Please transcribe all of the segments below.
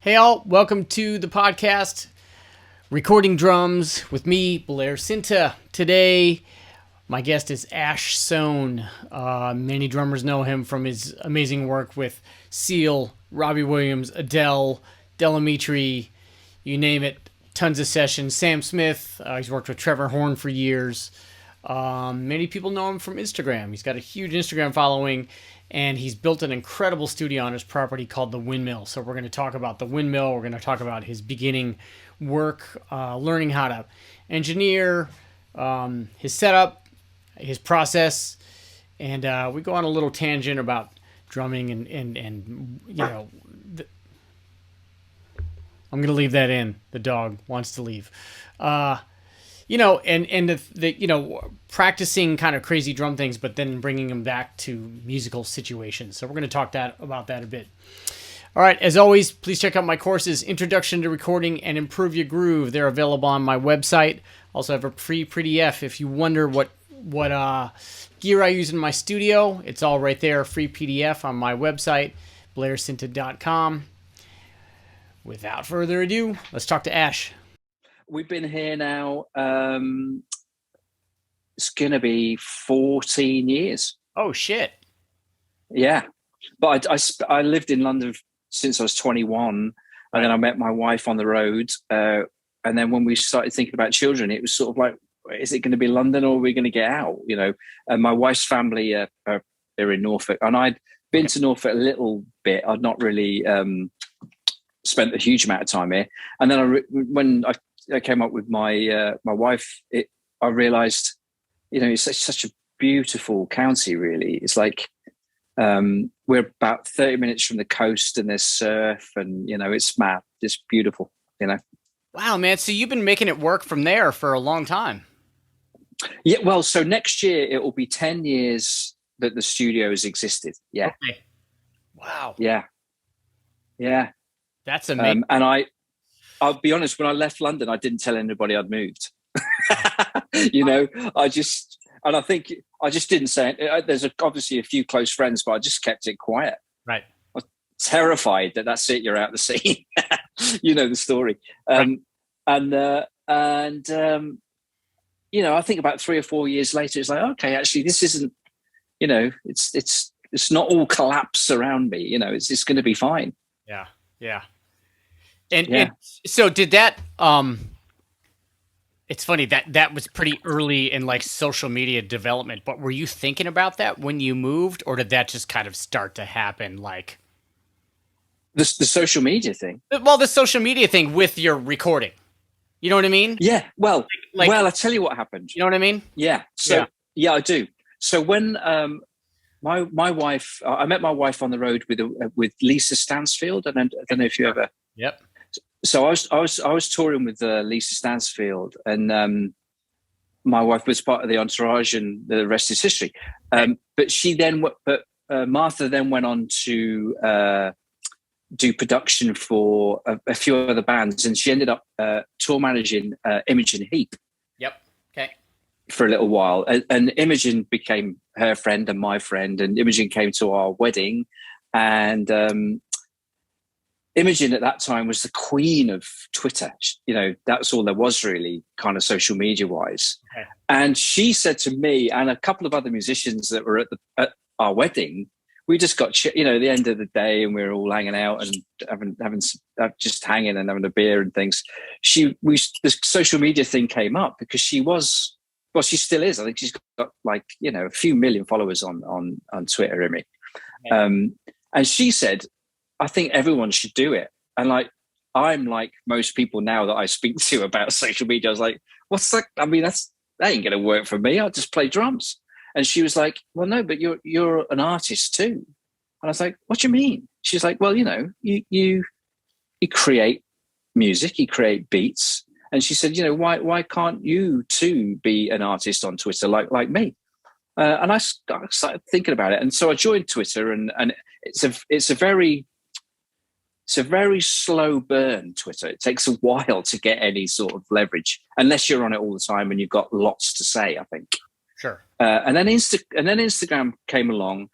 Hey all, welcome to the podcast, Recording Drums with me, Blair Sinta. Today, my guest is Soan. Many drummers know him from his amazing work with Seal, Robbie Williams, Adele, Delamitri, you name it, tons of sessions. Sam Smith, he's worked with Trevor Horn for years. Many people know him from Instagram. He's got a huge Instagram following, and he's built an incredible studio on his property called the Windmill. So we're going to talk about the Windmill. We're going to talk about his beginning work, learning how to engineer, his setup, his process, and we go on a little tangent about drumming and you know, I'm going to leave that in. The dog wants to leave. And the practicing kind of crazy drum things, but then bringing them back to musical situations. So we're going to talk about that a bit. All right. As always, please check out my courses, Introduction to Recording and Improve Your Groove. They're available on my website. Also have a free PDF. If you wonder what gear I use in my studio, it's all right there. Free PDF on my website, blairsinta.com. Without further ado, let's talk to Ash. We've been here now, it's going to be 14 years. Oh, shit. Yeah. But I lived in London since I was 21, and then I met my wife on the road. And then when we started thinking about children, it was sort of like, is it going to be London or are we going to get out? You know, and my wife's family, they're in Norfolk. And I'd been to Norfolk a little bit. I'd not really spent a huge amount of time here. And then when I came up with my wife, I realized, you know, it's such a beautiful county, really. It's like we're about 30 minutes from the coast and there's surf and, you know, it's mad. It's beautiful, you know. Wow, man. So you've been making it work from there for a long time. Yeah, well, so next year it will be 10 years that the studio has existed. Yeah. Okay. Wow. Yeah. Yeah. That's amazing. And I'll be honest, when I left London, I didn't tell anybody I'd moved. You know, I just didn't say it. There's obviously a few close friends, but I just kept it quiet. Right. I was terrified that's it, you're out the scene. You know the story. Right. You know, I think about 3 or 4 years later, it's like, okay, actually, this isn't, you know, it's not all collapse around me. You know, it's going to be fine. Yeah. Yeah. And so did that, it's funny that was pretty early in like social media development, but were you thinking about that when you moved, or did that just kind of start to happen? Like the social media thing? Well, the social media thing with your recording, you know what I mean? Yeah. Well, I tell you what happened. You know what I mean? Yeah. So yeah I do. So when, my wife, I met my wife on the road with Lisa Stansfield. And I don't know if you ever, Yep. So I was touring with Lisa Stansfield, and my wife was part of the entourage, and the rest is history. But Martha then went on to do production for a few other bands, and she ended up tour managing Imogen Heap. Yep. Okay. For a little while, and Imogen became her friend and my friend, and Imogen came to our wedding, and Imogen at that time was the queen of Twitter. You know, that's all there was really, kind of social media wise. Okay. And she said to me and a couple of other musicians that were at our wedding, we just got, you know, the end of the day, and we were all hanging out and having just hanging and having a beer and things. The social media thing came up because she still is. I think she's got like, you know, a few million followers on Twitter, Imi. Okay. And she said, I think everyone should do it. And like, I'm like most people now that I speak to about social media, I was like, what's that? I mean, that ain't going to work for me. I'll just play drums. And she was like, well, no, but you're an artist too. And I was like, what do you mean? She's like, well, you know, you create music, you create beats. And she said, you know, why can't you too be an artist on Twitter like me? And I started thinking about it. And so I joined Twitter, and it's a very slow burn, Twitter. It takes a while to get any sort of leverage, unless you're on it all the time and you've got lots to say, I think. Sure. And then Instagram came along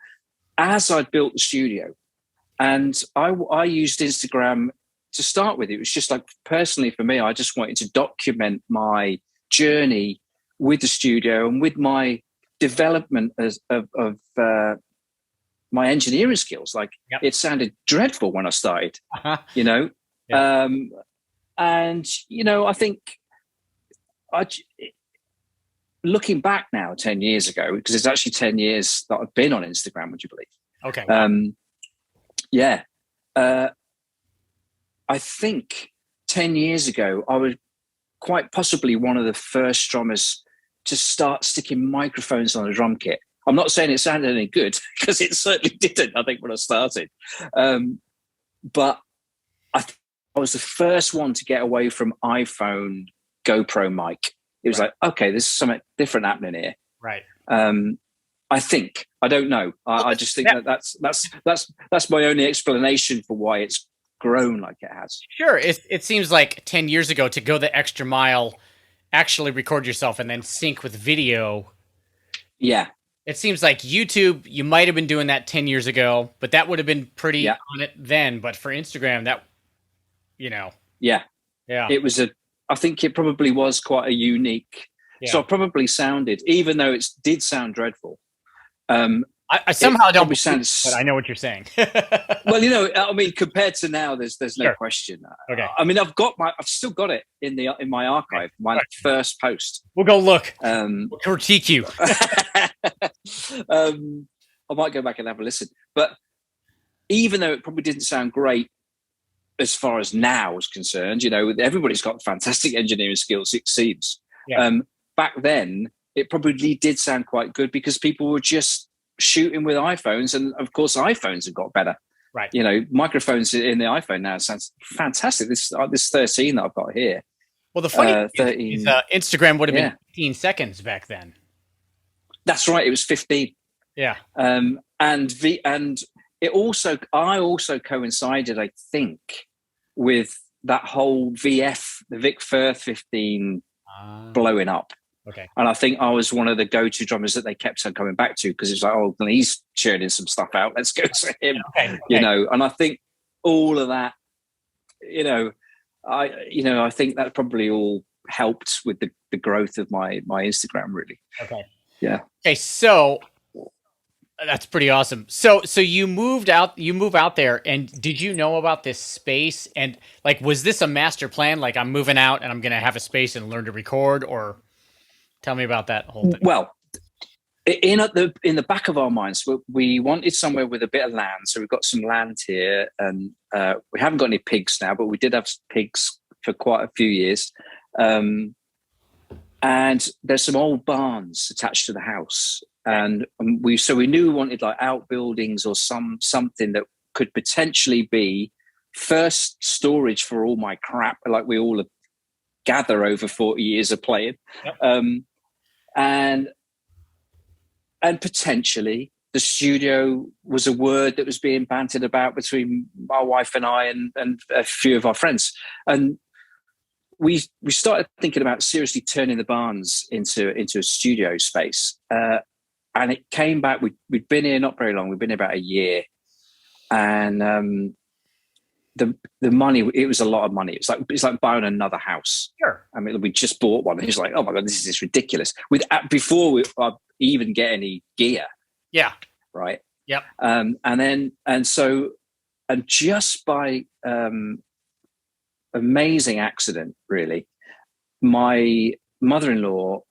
as I built the studio, and I used Instagram to start with, it was just like, personally for me, I just wanted to document my journey with the studio and with my development of my engineering skills. Like, it sounded dreadful when I started, you know? Yeah. And, you know, I think looking back now 10 years ago, because it's actually 10 years that I've been on Instagram, would you believe? Okay. Wow. Yeah. I think 10 years ago, I was quite possibly one of the first drummers to start sticking microphones on a drum kit. I'm not saying it sounded any good, because it certainly didn't, I think, when I started. But I was the first one to get away from iPhone GoPro mic. It was like, okay, there's something different happening here. Right. I think. I don't know. I just think that's my only explanation for why it's grown like it has. Sure. It seems like 10 years ago, to go the extra mile, actually record yourself and then sync with video. Yeah. It seems like YouTube, you might have been doing that 10 years ago, but that would have been pretty on it then. But for Instagram, that, you know. Yeah. It was I think it probably was quite a unique. Yeah. So I probably sounded, even though it did sound dreadful. I somehow don't believe, but I know what you're saying. Well, you know, I mean, compared to now, there's no question. Okay. I mean, I've still got it in my archive, my first post. We'll go look. We'll critique you. I might go back and have a listen. But even though it probably didn't sound great as far as now is concerned, you know, everybody's got fantastic engineering skills, it seems. Yeah. Back then, it probably did sound quite good, because people were just shooting with iPhones, and of course iPhones have got better. Right. You know, microphones in the iPhone now sounds fantastic. This 13 that I've got here. Well, the funny thing is Instagram would have been 15 seconds back then. That's right. It was 15. Yeah. And I also coincided, I think, with that whole VF, the Vic Firth 15 blowing up. Okay. And I think I was one of the go-to drummers that they kept on coming back to, because it's like, oh, he's churning some stuff out. Let's go to him. Okay. You know, and I think all of that, you know, I think that probably all helped with the growth of my Instagram, really. Okay. Yeah. Okay. So that's pretty awesome. So you move out there, and did you know about this space? And like, was this a master plan? Like, I'm moving out and I'm going to have a space and learn to record, or tell me about that whole thing. Well, in the back of our minds, we wanted somewhere with a bit of land. So we've got some land here, and we haven't got any pigs now, but we did have pigs for quite a few years. And there's some old barns attached to the house. And we knew we wanted like outbuildings or something that could potentially be first storage for all my crap, like we all gather over 40 years of playing. Yep. And potentially the studio was a word that was being bantered about between my wife and I and a few of our friends. And we started thinking about seriously turning the barns into a studio space. And it came back, we'd been here not very long, we'd been here about a year. And the money, it was a lot of money. It's like buying another house. Sure. I mean, we just bought one, and it's like, oh my God, this is ridiculous. Before we even get any gear. Yeah. Right. Yep. And just by amazing accident, really, my mother-in-law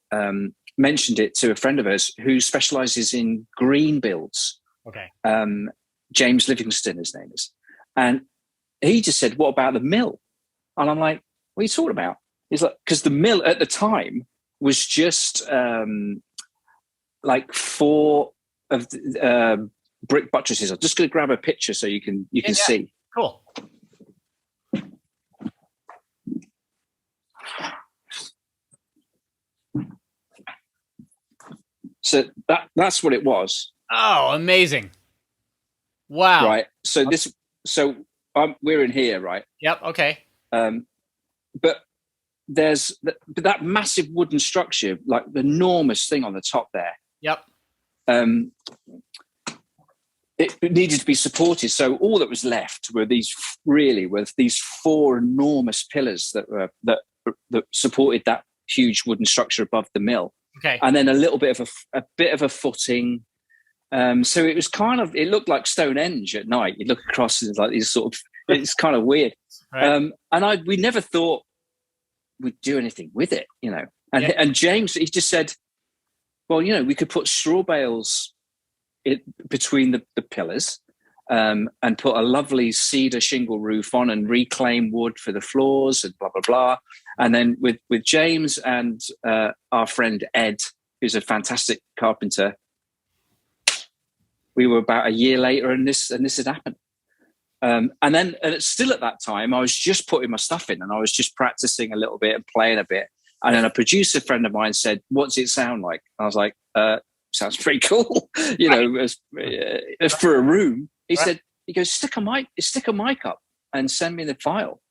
mentioned it to a friend of hers who specializes in green builds. Okay. James Livingston, his name is. And he just said, what about the mill? And I'm like, what are you talking about? He's like, because the mill at the time was just like 4 of the, brick buttresses. I'm just going to grab a picture so you can see. Cool. So that's what it was. Oh, amazing. Wow. Right. So we're in here, right? Yep. Okay. But there's that massive wooden structure, like the enormous thing on the top there. Yep. it needed to be supported. So all that was left were these four enormous pillars that supported that huge wooden structure above the mill. Okay. And then a bit of a footing. So it was it looked like Stonehenge at night. You look across and it's like these sort of, it's kind of weird. Right. And we never thought we'd do anything with it, you know. And James, he just said, well, you know, we could put straw bales between the pillars, and put a lovely cedar shingle roof on and reclaim wood for the floors and blah, blah, blah. And then with James and our friend Ed, who's a fantastic carpenter, we were about a year later and this had happened. And then still at that time, I was just putting my stuff in and I was just practicing a little bit and playing a bit. And then a producer friend of mine said, "What's it sound like?" I was like, "Sounds pretty cool." You know, as for a room. He goes, stick a mic up and send me the file.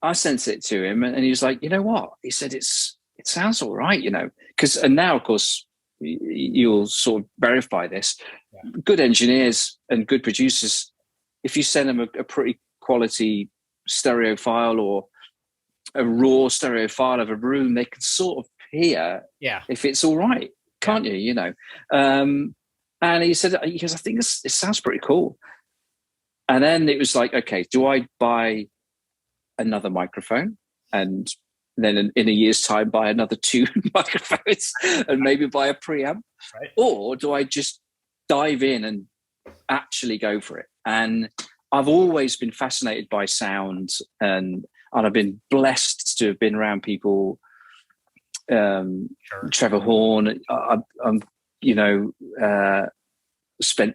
I sent it to him and he was like, "You know what?" He said, it sounds all right, you know, and now, of course, you'll sort of verify this. Yeah. Good engineers and good producers, if you send them a pretty quality stereo file or a raw stereo file of a room, they can sort of hear if it's all right, can't you? You know, and he said, "I think it sounds pretty cool." And then it was like, okay, do I buy another microphone and then in a year's time buy another 2 microphones and maybe buy a preamp, right? Or do I just dive in and actually go for it? And I've always been fascinated by sound, and I've been blessed to have been around people. Trevor Horn, you know, spent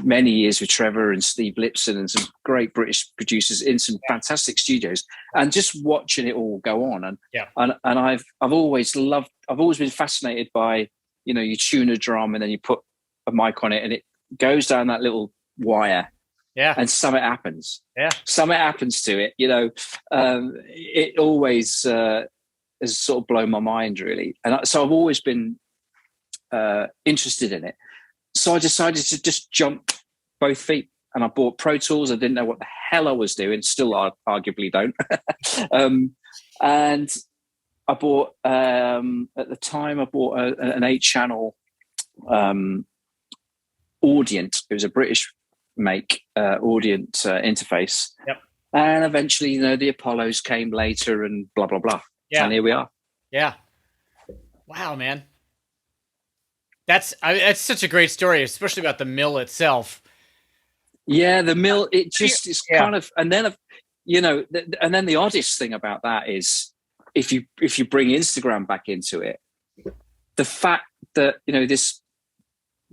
many years with Trevor and Steve Lipson and some great British producers in some fantastic studios, and just watching it all go on. And I've always been fascinated by, you know, you tune a drum and then you put a mic on it and it goes down that little wire. Yeah. And something happens. Yeah. Something happens to it, you know. It always has sort of blown my mind, really. And so I've always been interested in it. So I decided to just jump both feet. And I bought Pro Tools. I didn't know what the hell I was doing. Still arguably don't. And I bought, at the time, I bought an 8-channel Audient. It was a British make Audient interface. Yep. And eventually, you know, the Apollos came later and blah, blah, blah. Yeah. And here we are. Yeah. Wow, man. That's such a great story, especially about the mill itself. Yeah, the mill, it just is kind of, and then, you know, and then the oddest thing about that is if you bring Instagram back into it, the fact that, you know, this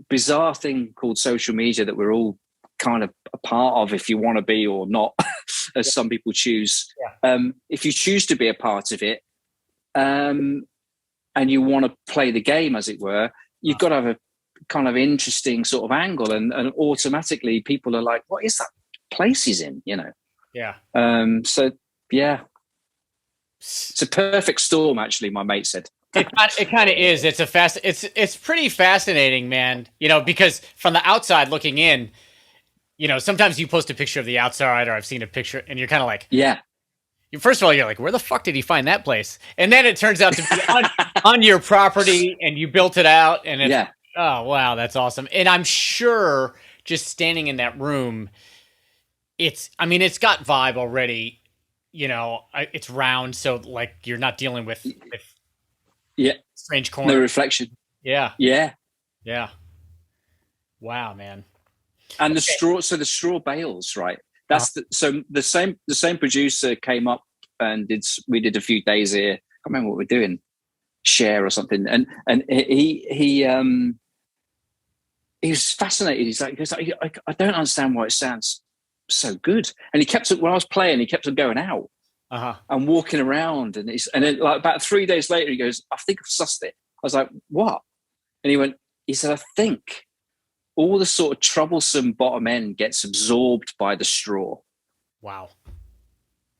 bizarre thing called social media that we're all kind of a part of, if you want to be or not, as some people choose. Yeah. If you choose to be a part of it, and you want to play the game, as it were, you've got to have a kind of interesting sort of angle, and automatically people are like, "What is that place he's in?" You know. Yeah. So yeah, it's a perfect storm, actually. My mate said. It kind of is. It's pretty fascinating, man. You know, because from the outside looking in, you know, sometimes you post a picture of the outside, or I've seen a picture, and you're kind of like, yeah. First of all, you're like, where the fuck did he find that place? And then it turns out to be on your property, and you built it out, and it's, oh wow, that's awesome. And I'm sure just standing in that room, it's got vibe already. You know, it's round, so like you're not dealing with strange corners. No reflection. Yeah. Yeah. Yeah. Wow, man. And the straw bales, right? That's the same producer came up and we did a few days here. I can't remember what we're doing, share or something. And he was fascinated. He goes, I don't understand why it sounds so good. And he kept, when I was playing, he kept on going out and walking around. And then like about 3 days later, he goes, I think I've sussed it. I was like, what? And he said, I think all the sort of troublesome bottom end gets absorbed by the straw. Wow.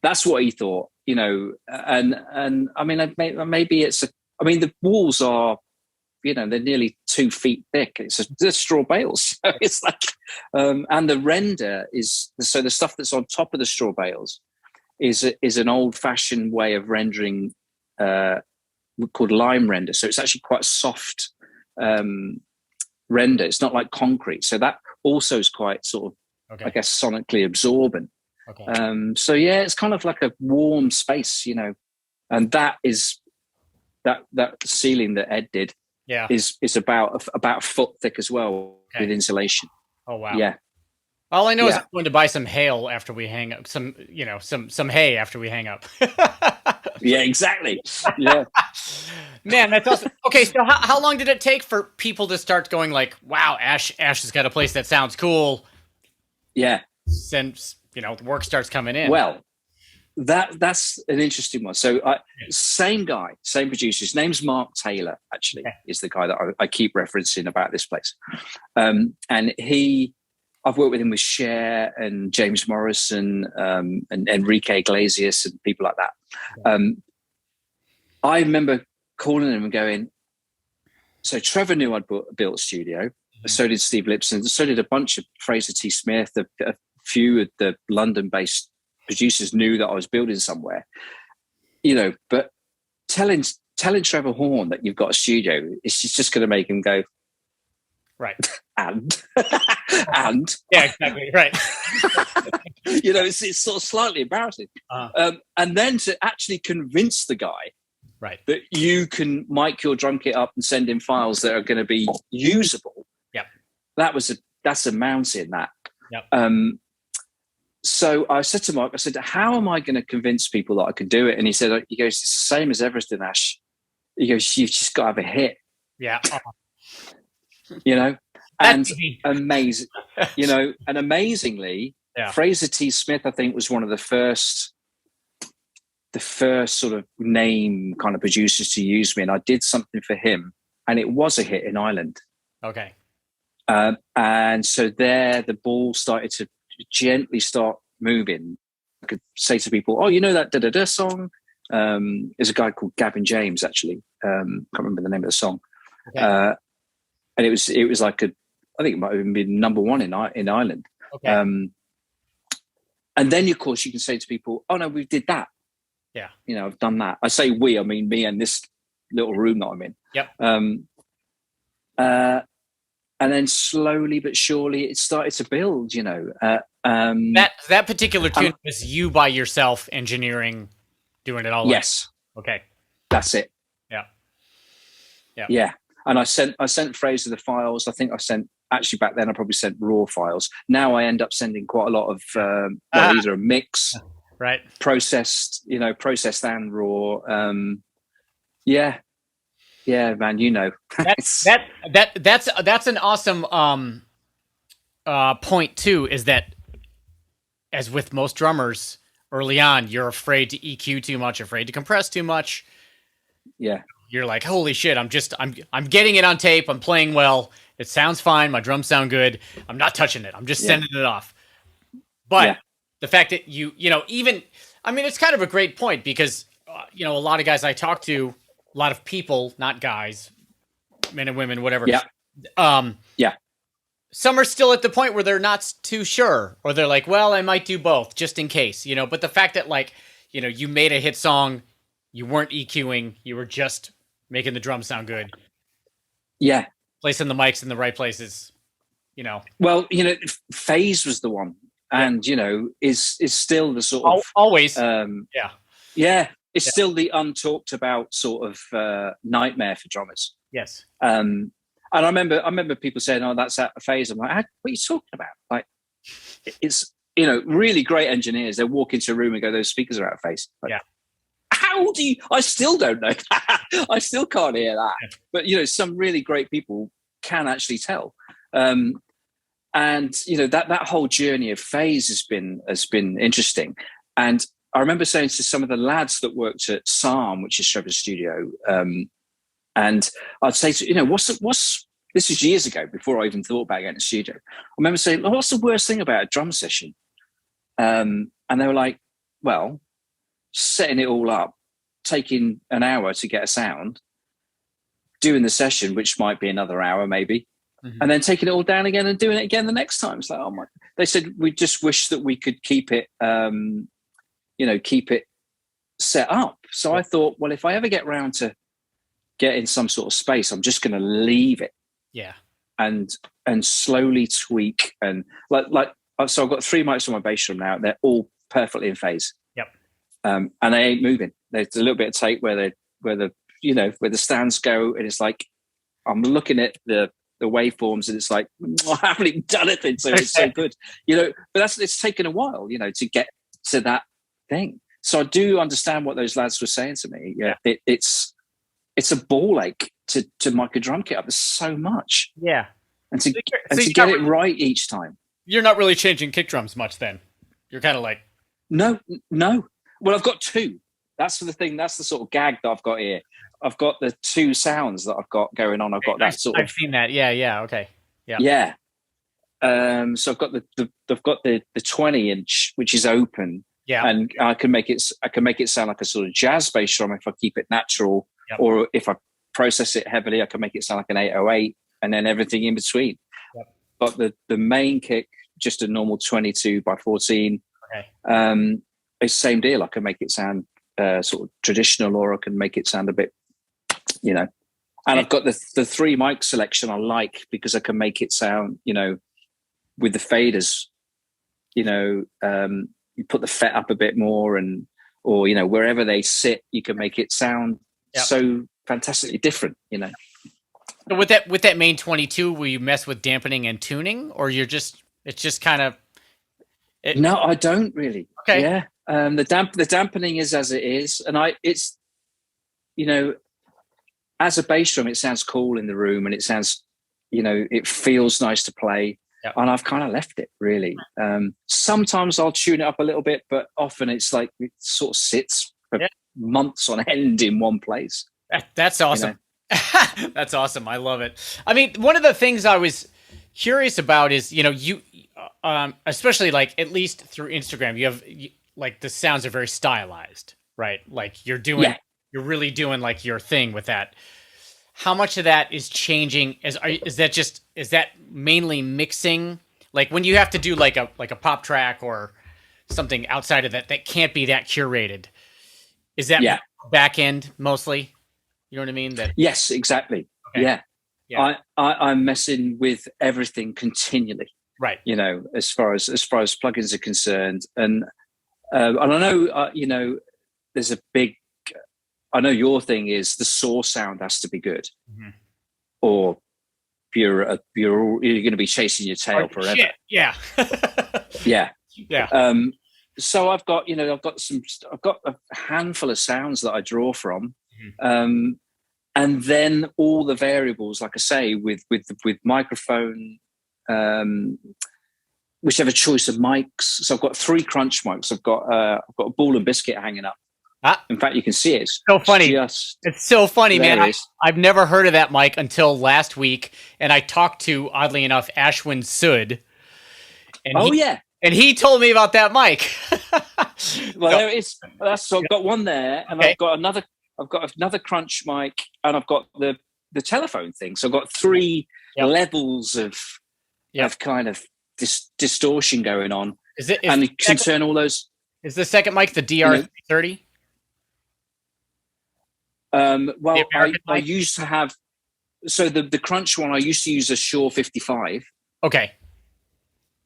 That's what he thought, you know. And I mean, maybe the walls are they're nearly 2 feet thick. They're straw bales. So it's like, and the render so the stuff that's on top of the straw bales is an old fashioned way of rendering, called lime render. So it's actually quite soft render. It's not like concrete. So that also is quite sort of, I guess, sonically absorbent. Okay. So yeah, it's kind of like a warm space, and that is that ceiling that Ed did. Yeah, is about a foot thick as well, with insulation. Oh wow. Yeah. All I know is I'm going to buy some hail after we hang up. Some hay after we hang up. Yeah, exactly. Yeah. Man, that's awesome. Okay, so how long did it take for people to start going like, wow, Ash has got a place that sounds cool? Yeah. Since, the work starts coming in. Well, that's an interesting one. So same guy, same producer. His name's Mark Taylor, actually, is the guy that I keep referencing about this place. And I've worked with him with Cher and James Morrison, and Enrique Iglesias and people like that. I remember calling him and going, so Trevor knew I'd built a studio. So did Steve Lipson. So did a bunch of Fraser T. Smith. A few of the London-based producers knew that I was building somewhere. But telling Trevor Horn that you've got a studio, it's just going to make him go, right. And yeah, exactly, right. It's sort of slightly embarrassing. And then to actually convince the guy, right, that you can mic your drum kit up and send in files that are going to be usable. Yep. That's a mountain. That. Yep. So I said to Mark, how am I going to convince people that I could do it? And he goes, it's the same as everything, Ash. He goes, you've just got to have a hit. Yeah. And amazing, and amazingly, Fraser T. Smith, I think, was one of the first sort of name kind of producers to use me. And I did something for him, and it was a hit in Ireland. Okay. And so there, the ball started to gently start moving. I could say to people, oh, that da-da-da song? There's a guy called Gavin James, actually. Can't remember the name of the song. Okay. And it was like I think it might have been number one in Ireland. Okay. And then, of course, you can say to people, oh, no, we did that. Yeah. I've done that. I say we, I mean me and this little room that I'm in. Yep. And then slowly but surely it started to build, that particular tune was you by yourself engineering, doing it all. Yes. Okay. That's it. Yeah. Yeah. Yeah. And I sent Fraser the files. I think actually back then I probably sent raw files. Now I end up sending quite a lot of either a mix, right, processed and raw. Yeah, man, that's an awesome point too. Is that, as with most drummers early on, you're afraid to EQ too much, afraid to compress too much. Yeah. You're like, holy shit, I'm getting it on tape. I'm playing well. It sounds fine. My drums sound good. I'm not touching it. I'm just sending it off. But the fact that it's kind of a great point because, a lot of guys I talk to, a lot of people, not guys, men and women, whatever. Yeah. Some are still at the point where they're not too sure, or they're like, well, I might do both just in case, but the fact that you made a hit song, you weren't EQing, you were just making the drums sound good. Yeah. Placing the mics in the right places, Well, Phase was the one. And, is still the sort of... Always. Yeah. It's still the untalked about sort of nightmare for drummers. Yes. And I remember people saying, oh, that's out of Phase. I'm like, what are you talking about? Like, it's, really great engineers. They'll walk into a room and go, those speakers are out of Phase. Like, how do you? I still don't know that. I still can't hear that. But some really great people can actually tell. And that whole journey of Phase has been interesting. And I remember saying to some of the lads that worked at Soan, which is Trevor's studio, and I'd say to what's this was years ago before I even thought about getting a studio. I remember saying, well, what's the worst thing about a drum session? And they were like, well, setting it all up, taking an hour to get a sound, doing the session, which might be another hour maybe, and then taking it all down again and doing it again the next time. It's like, oh my! They said we just wish that we could keep it, keep it set up. So I thought, well, if I ever get round to getting some sort of space, I'm just going to leave it, and slowly tweak and so I've got 3 mics on my bass drum now. They're all perfectly in phase. And they ain't moving. There's a little bit of tape where the stands go, and it's like I'm looking at the waveforms, and it's like I haven't even done anything, so it's so good, But it's taken a while, to get to that thing. So I do understand what those lads were saying to me. It's a ball ache to mic a drum kit up. There's so much, and to get it right each time. You're not really changing kick drums much, then. You're kind of like no. Well, I've got 2. That's the thing. That's the sort of gag that I've got here. I've got the 2 sounds that I've got going on. I've got that sort of. I've seen that. Yeah. Okay. Yeah. So I've got the 20-inch, which is open. Yeah. And I can make it sound like a sort of jazz bass drum if I keep it natural, or if I process it heavily, I can make it sound like an 808, and then everything in between. But the main kick, just a normal 22 by 14. Okay. It's the same deal. I can make it sound sort of traditional, or I can make it sound a bit, And I've got the 3 mic selection I like, because I can make it sound, with the faders, you put the FET up a bit more, or wherever they sit, you can make it sound so fantastically different, So with that main 22, will you mess with dampening and tuning, or it's just kind of? No, I don't really. Okay. Yeah. The dampening is as it is, and it's as a bass drum, it sounds cool in the room, and it sounds, it feels nice to play. And I've kind of left it, really. Sometimes I'll tune it up a little bit, but often it's like it sort of sits for months on end in one place. That's awesome. That's awesome. I love it. I mean, one of the things I was curious about is, you, especially like at least through Instagram, like the sounds are very stylized, right? Like you're really doing like your thing with that. How much of that is changing? Is that mainly mixing? Like when you have to do like a pop track or something outside of that can't be that curated. Is that back end mostly? You know what I mean? Yes, exactly. Okay. Yeah. I'm messing with everything continually. Right. As far as plugins are concerned, and I know, there's a big. I know your thing is the source sound has to be good, or you're going to be chasing your tail forever. Shit. Yeah. Yeah. So I've got a handful of sounds that I draw from, and then all the variables, like I say, with microphone, whichever choice of mics. So I've got 3 crunch mics. I've got a ball and biscuit hanging up. In fact, you can see it. It's so funny. It's so funny, man. I've never heard of that mic until last week, and I talked to, oddly enough, Ashwin Sood. And he told me about that mic. Well, there it is. So I've got one there, and I've got another crunch mic, and I've got the telephone thing. So I've got 3 levels of kind of distortion going on. And you can turn all those. Is the second mic the DR30? Well, I used to have, so the crunch one, I used to use a Shure 55. Okay.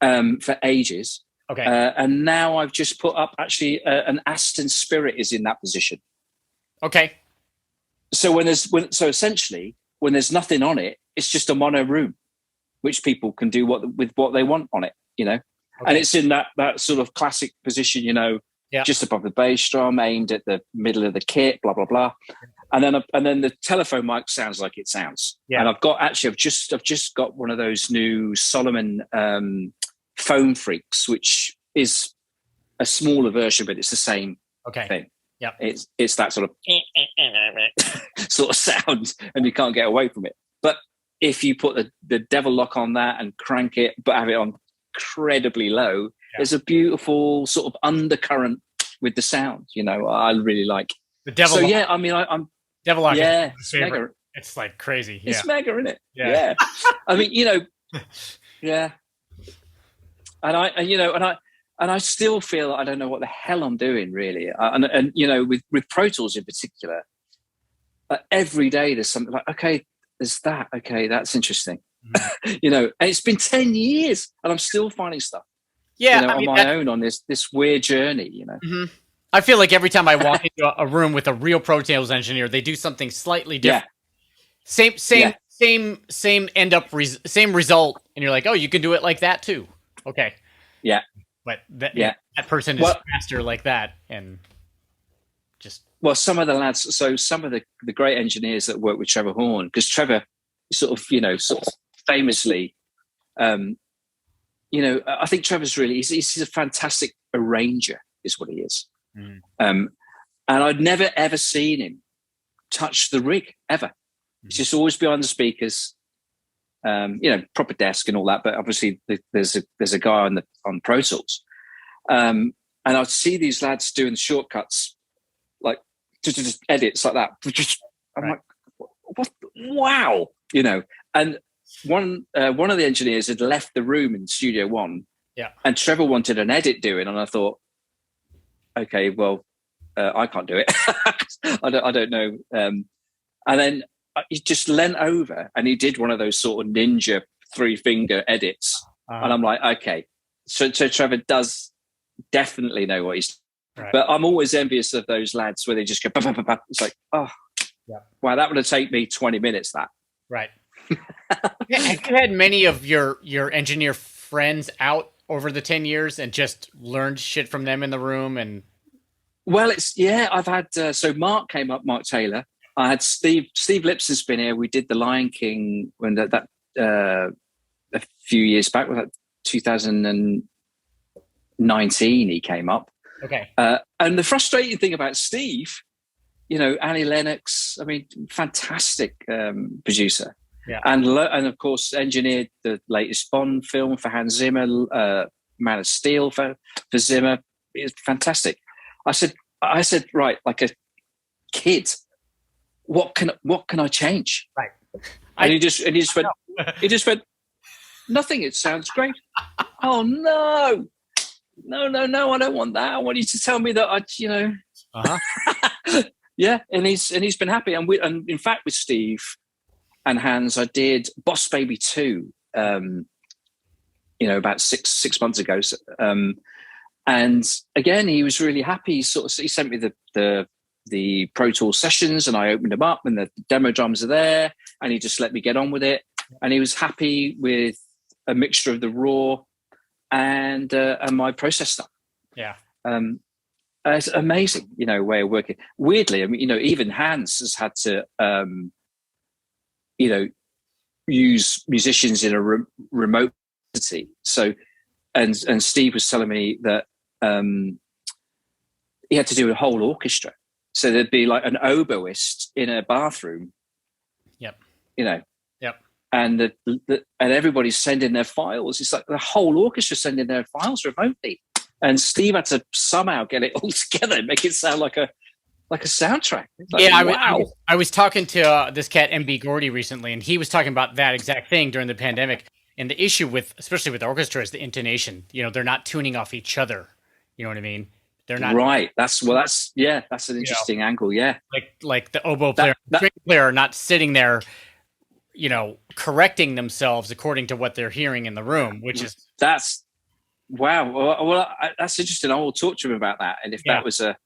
For ages. Okay. And now I've just put up actually an Aston Spirit is in that position. Okay. So essentially when there's nothing on it, it's just a mono room, which people can do with what they want on it, Okay. And it's in that sort of classic position, just above the bass drum, aimed at the middle of the kit, blah blah blah, and then the telephone mic sounds like it sounds. Yeah. And I've just got one of those new Solomon Foam Freaks, which is a smaller version, but it's the same thing. Yeah, it's that sort of sound, and you can't get away from it. But if you put the devil lock on that and crank it, but have it on incredibly low, there's a beautiful sort of undercurrent with the sound. I really like the devil. So lock. I'm devil lock. Yeah, is favorite. It's like crazy. Yeah. It's mega, isn't it? Yeah. Yeah. I mean, yeah. And I still feel I don't know what the hell I'm doing really. And with Pro Tools in particular, every day there's something like, okay, there's that. Okay, that's interesting. Mm-hmm. And it's been 10 years and I'm still finding stuff. Yeah, on my own on this weird journey. Mm-hmm. I feel like every time I walk into a room with a real Pro Tools engineer, they do something slightly different. Yeah. Same same result, and you're like, oh, you can do it like that too. Okay. Yeah. But that person is faster like that, and just some of the lads. So some of the great engineers that work with Trevor Horn, because Trevor sort of famously. I think Trevor's he's a fantastic arranger, is what he is. Mm. And I'd never, ever seen him touch the rig, ever. He's just always behind the speakers, proper desk and all that. But obviously there's a guy on Pro Tools. And I'd see these lads doing shortcuts, like just edits like that. I'm like, what? Wow. And one of the engineers had left the room in Studio One, and Trevor wanted an edit doing, and I thought, okay, well, I can't do it. I don't know. And then he just leant over and he did one of those sort of ninja 3-finger edits, and I'm like, okay, so Trevor does definitely know what he's. Right. But I'm always envious of those lads where they just go. Bah, bah, bah, bah. It's like, oh, wow, that would have taken me 20 minutes. That right. Have you had many of your engineer friends out over the 10 years and just learned shit from them in the room? And well, I've had so Mark came up, Mark Taylor. I had Steve Lipson's been here. We did the Lion King when that a few years back, with that 2019 he came up. Okay. And the frustrating thing about Steve, Annie Lennox, I mean, fantastic producer. Yeah. And of course, engineered the latest Bond film for Hans Zimmer, Man of Steel for Zimmer. It's fantastic. I said, right, like a kid, what can I change? Right. And he just went, nothing. It sounds great. Oh no, I don't want that. I want you to tell me that yeah. And he's been happy. And in fact with Steve and Hans, I did Boss Baby 2, about six months ago. And again, he was really happy. He sent me the Pro Tools sessions, and I opened them up, and the demo drums are there, and he just let me get on with it. And he was happy with a mixture of the raw and my process stuff. Yeah. It's amazing, way of working. Weirdly, I mean, even Hans has had to, use musicians in a remote city. So, and Steve was telling me that he had to do a whole orchestra. So there'd be like an oboist in a bathroom. Yep. Yep. And and everybody's sending their files. It's like the whole orchestra sending their files remotely. And Steve had to somehow get it all together and make it sound like a soundtrack. Like, wow. I was talking to this cat MB Gordy recently, and he was talking about that exact thing during the pandemic. And the issue especially with the orchestra, is the intonation. They're not tuning off each other. You know what I mean? They're not right. That's an interesting angle. Yeah, like the oboe player, and string player are not sitting there, correcting themselves according to what they're hearing in the room, which is wow. Well, that's interesting. I will talk to him about that, and if that was a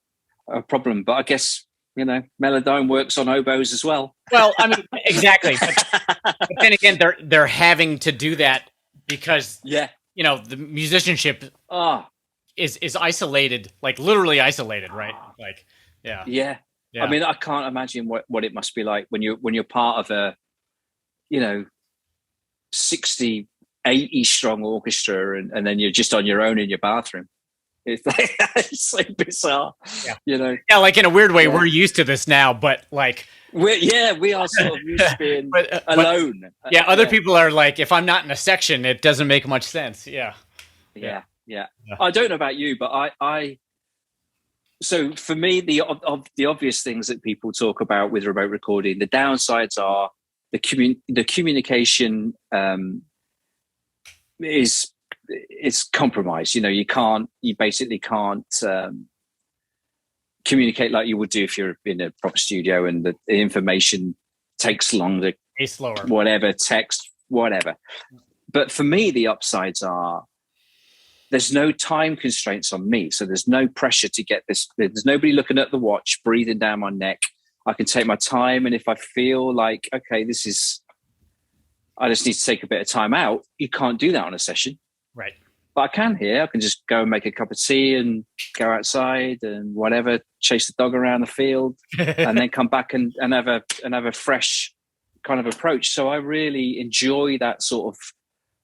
problem. But I guess Melodyne works on oboes as well. Well, I mean, exactly. But then again, they're having to do that because the musicianship is isolated, like literally isolated, right? Like, yeah. I mean, I can't imagine what it must be like when you're part of a 60, 80 strong orchestra, and then you're just on your own in your bathroom. It's like it's so bizarre. Yeah. Like in a weird way, we're used to this now, but like we are sort of used to being alone. Other people are like, if I'm not in a section, it doesn't make much sense. Yeah. I don't know about you, but I So for me, the obvious things that people talk about with remote recording, the downsides are the communication is compromised. You basically can't communicate like you would do if you're in a proper studio, and the information takes longer, It's slower, whatever, text, whatever. But for me, the upsides are there's no time constraints on me. So there's no pressure to get this. There's nobody looking at the watch, breathing down my neck. I can take my time. And if I feel like, okay, I just need to take a bit of time out, you can't do that on a session. Right. But I can here. I can just go and make a cup of tea and go outside and whatever, chase the dog around the field and then come back and have a fresh kind of approach. So I really enjoy that sort of,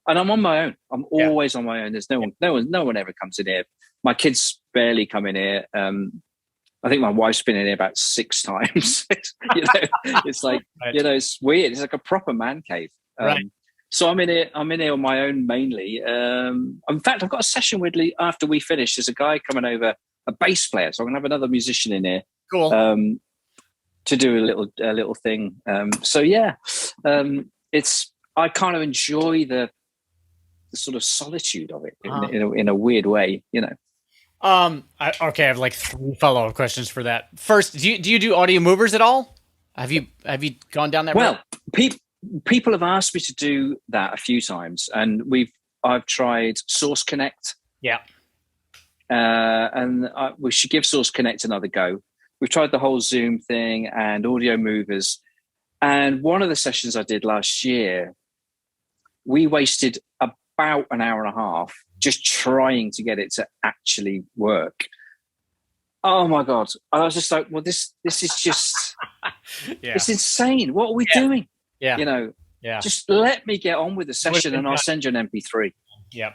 and I'm on my own. I'm always on my own. There's no one ever comes in here. My kids barely come in here. I think my wife's been in here about 6 times. It's like, right. It's weird. It's like a proper man cave. Right. So I'm in here on my own mainly. In fact, I've got a session with Lee after we finish. There's a guy coming over, a bass player. So I'm gonna have another musician in here. Cool. To do a little thing. So yeah, I kind of enjoy the sort of solitude of it in a weird way, I have like 3 follow-up questions for that. First, do you do audio movers at all? Have you gone down that road? Well, people have asked me to do that a few times, and I've tried Source Connect. Yeah. And we should give Source Connect another go. We've tried the whole Zoom thing and audio movers. And one of the sessions I did last year, we wasted about an hour and a half just trying to get it to actually work. Oh my God. I was just like, well, this is just, it's insane. What are we doing? Yeah. Just let me get on with the session and I'll send you an MP3. Yep.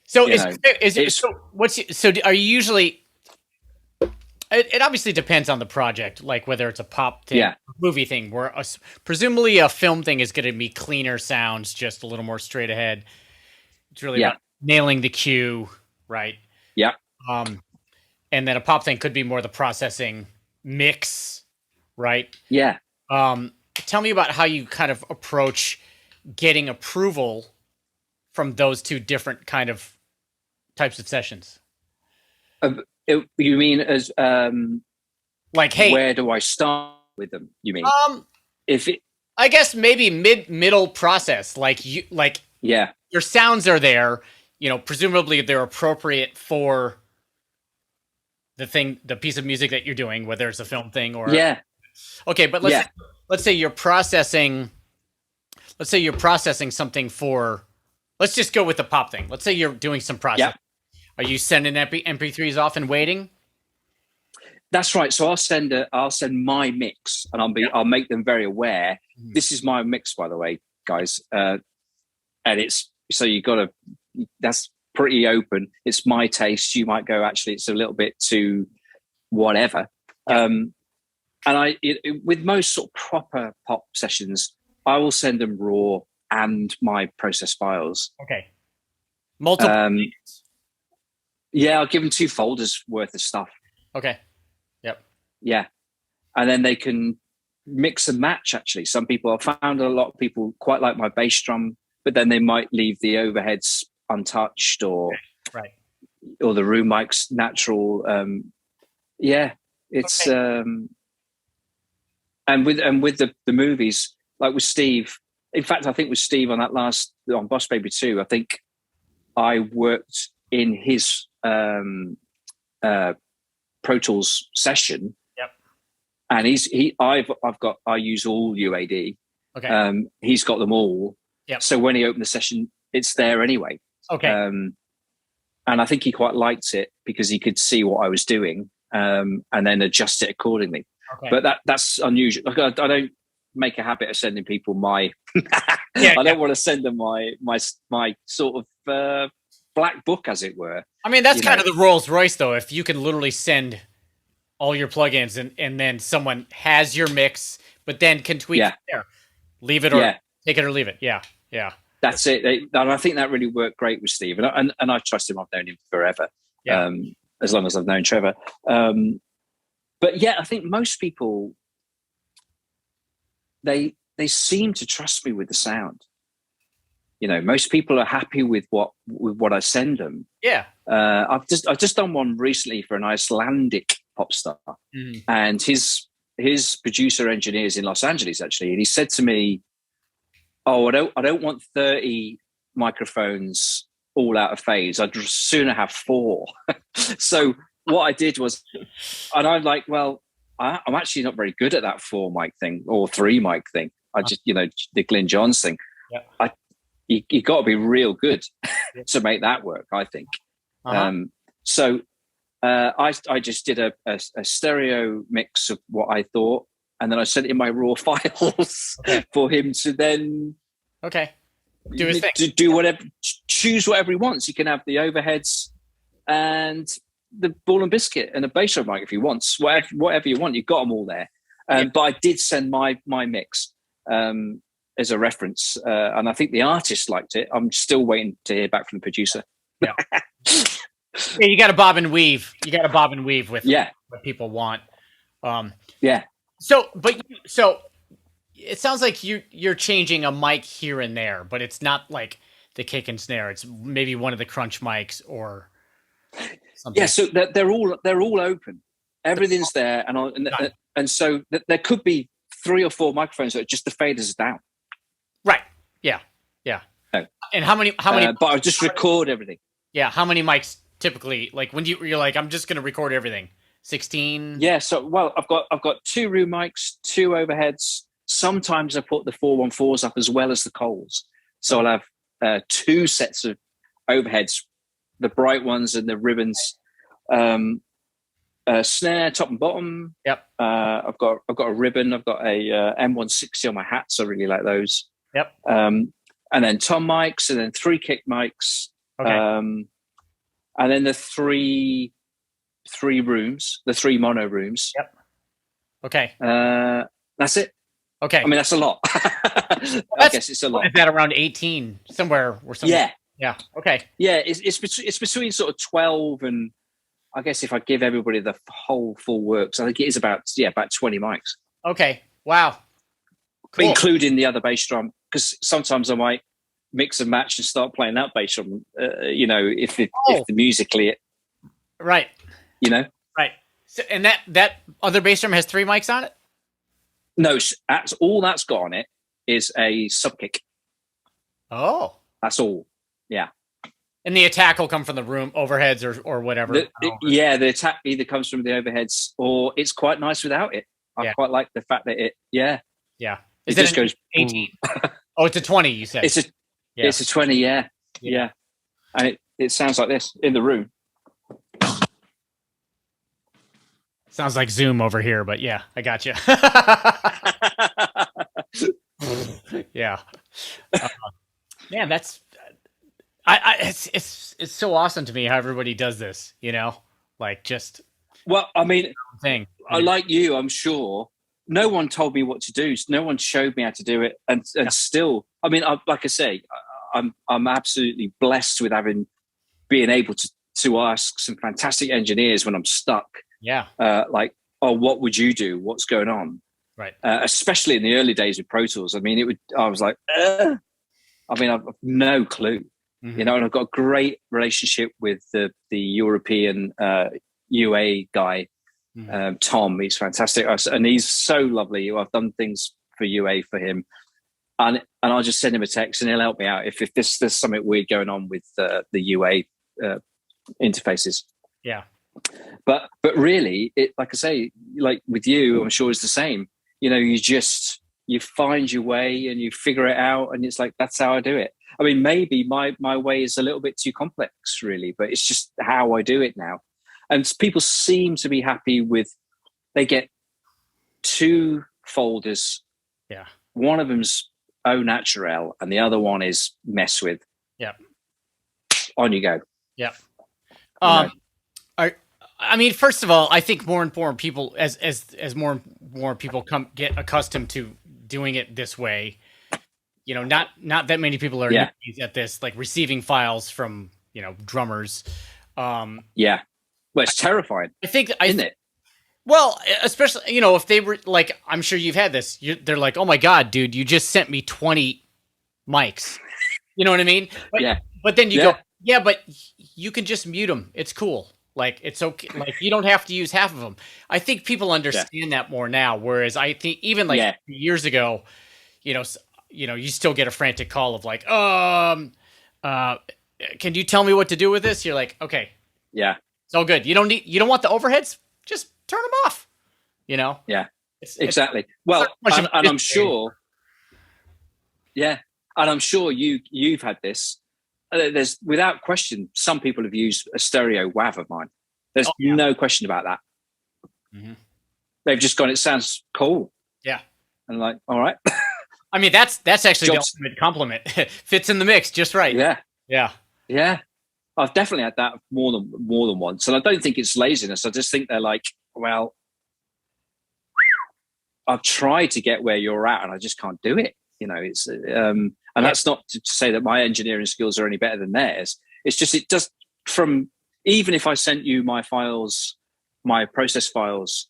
So are you usually, it obviously depends on the project, like whether it's a pop thing, movie thing, where presumably a film thing is going to be cleaner sounds, just a little more straight ahead. It's really about nailing the cue, right? Yeah. And then a pop thing could be more the processing mix, right? Yeah. Tell me about how you kind of approach getting approval from those 2 different kind of types of sessions. You mean as like, hey, where do I start with them? You mean I guess maybe middle process, your sounds are there, presumably they're appropriate for the piece of music that you're doing, whether it's a film thing or okay, but let's say you're processing something for, let's just go with the pop thing. Let's say you're doing some processing. Are you sending MP3s off and waiting? That's right. So I'll send my mix, and I'll make them very aware. Mm-hmm. This is my mix, by the way, guys. And it's, so that's pretty open. It's my taste. You might go, actually, it's a little bit too whatever. And with most sort of proper pop sessions, I will send them raw and my process files. Okay. Multiple. Yeah, I'll give them 2 folders worth of stuff. Okay. Yep. Yeah. And then they can mix and match, actually. I've found a lot of people quite like my bass drum, but then they might leave the overheads untouched or the room mics natural. It's and with the movies, like with Steve. In fact, I think with Steve on Boss Baby 2, I think I worked in his Pro Tools session. Yep. And I use all UAD. Okay. He's got them all. Yep. So when he opened the session, it's there anyway. Okay. And I think he quite liked it because he could see what I was doing, and then adjust it accordingly. Okay. But that's unusual. Like, I don't make a habit of sending people my I don't want to send them my sort of black book, as it were. I mean, that's kind of the Rolls Royce, though. If you can literally send all your plugins and then someone has your mix, but then can tweak it there, leave it or take it or leave it. Yeah. That's it. And I think that really worked great with Steve, and I trust him. I've known him forever. Yeah. as long as I've known Trevor. But yeah, I think most people, they seem to trust me with the sound. You know, most people are happy with what I send them. Yeah. I've just done one recently for an Icelandic pop star, and his producer engineer's in Los Angeles actually, and he said to me, "Oh, I don't want 30 microphones all out of phase. I'd sooner have 4." So what I did was, and I'm like, well, I'm actually not very good at that 4 mic thing or 3 mic thing. I just, the Glyn Johns thing. Yeah. You got to be real good to make that work, I think. So I just did a stereo mix of what I thought, and then I sent in my raw files for him to then do his thing. Do whatever, choose whatever he wants. He can have the overheads and the ball and biscuit and a bass drum mic if he wants. Whatever you want, you've got them all there. But I did send my mix as a reference, and I think the artist liked it. I'm still waiting to hear back from the producer. Yeah. Yeah, you got to bob and weave. You got to bob and weave with what people want. So it sounds like you're changing a mic here and there, but it's not like the kick and snare. It's maybe one of the crunch mics or something. Yeah, so they're all open. Everything's there, and so there could be 3 or 4 microphones that are just the faders down. Right. Yeah. Yeah. No. And how many? But I just record everything. Yeah. How many mics typically? Like when you're like, I'm just going to record everything. 16. Yeah. So I've got 2 room mics, 2 overheads. Sometimes I put the 414s up as well as the Coles. So I'll have 2 sets of overheads, the bright ones and the ribbons. Snare, top and bottom. Yep. I've got a ribbon. I've got a M160 on my hats. I really like those. Yep. And then tom mics, and then 3 kick mics. Okay. And then the three rooms, the 3 mono rooms. Yep. Okay. That's it. Okay. I mean, that's a lot. I guess it's a lot. Is that around 18 somewhere or something? Yeah. Yeah. Okay. Yeah. It's between sort of 12 and, I guess if I give everybody the whole full works, I think it is about 20 mics. Okay. Wow. Cool. Including the other bass drum, because sometimes I might mix and match and start playing that bass drum. If the musically it, right. Right. So, and that other bass drum has 3 mics on it. No, all that's got on it is a sub kick. Oh, that's all. Yeah. And the attack will come from the room overheads or whatever. The attack either comes from the overheads or it's quite nice without it. I quite like the fact that it. Yeah. It just goes 18. Oh, it's a 20. You said it's a 20. Yeah. And it sounds like this in the room. Sounds like Zoom over here, but yeah, I got you. Yeah. Man, that's. It's so awesome to me how everybody does this, like just. Well, I mean, thing. I like you. I'm sure no one told me what to do. No one showed me how to do it, and still, I mean, like I say, I'm absolutely blessed with being able to ask some fantastic engineers when I'm stuck. Yeah. What would you do? What's going on? Right. Especially in the early days of Pro Tools. I mean, I was like, I've no clue. Mm-hmm. And I've got a great relationship with the European UA guy, Tom. He's fantastic, and he's so lovely. I've done things for UA for him, and I'll just send him a text, and he'll help me out if there's something weird going on with the UA interfaces. Yeah, but really, like I say, like with you, I'm sure it's the same. You find your way and you figure it out, and it's like that's how I do it. I mean, maybe my way is a little bit too complex, really, but it's just how I do it now. And people seem to be happy with, they get 2 folders. Yeah. One of them's au naturel and the other one is mess with. Yeah. On you go. Yeah. I mean, first of all, I think more and more people, as more and more people get accustomed to doing it this way, not that many people are at this, like receiving files from, drummers. Yeah. Well, it's terrifying, isn't it? Well, especially, you know, if they were like, I'm sure you've had this. They're like, oh my God, dude, you just sent me 20 mics. You know what I mean? But, Yeah. But then you go, yeah, but you can just mute them. It's cool. Like, it's okay. Like, you don't have to use half of them. I think people understand that more now. Whereas I think even like years ago, you know, you still get a frantic call of like, can you tell me what to do with this? You're like, okay, yeah, it's all good. You don't want the overheads? Just turn them off. You know? Yeah, exactly. Well, and I'm sure, and I'm sure you've had this. There's without question, some people have used a stereo WAV of mine. There's no question about that. Mm-hmm. They've just gone, it sounds cool. Yeah. And like, all right. I mean, that's actually the ultimate compliment. Fits in the mix just right. Yeah. Yeah. Yeah. I've definitely had that more than once. And I don't think it's laziness. I just think they're like, well, I've tried to get where you're at and I just can't do it. You know, it's and that's not to say that my engineering skills are any better than theirs. It's just even if I sent you my files, my process files,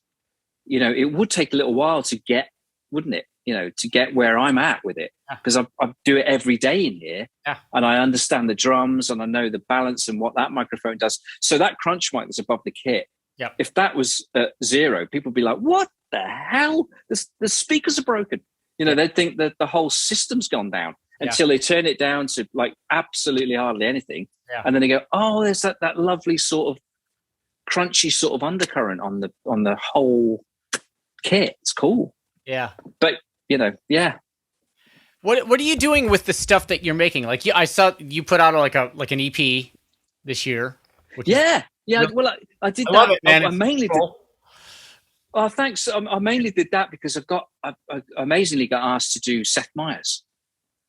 you know, it would take a little while to get, wouldn't it? You know, to get where I'm at with it, because I do it every day in here, and I understand the drums and I know the balance and what that microphone does. So that crunch mic that's above the kit, if that was at 0, people would be like, "What the hell? The speakers are broken." You know, they'd think that the whole system's gone down until they turn it down to like absolutely hardly anything, and then they go, "Oh, there's that lovely sort of crunchy sort of undercurrent on the whole kit. It's cool." Yeah, but. You know, What are you doing with the stuff that you're making? Like, I saw you put out like an EP this year. Well, I did that. Love it, man. I mainly did. Oh, thanks. I mainly did that because I amazingly got asked to do Seth Meyers.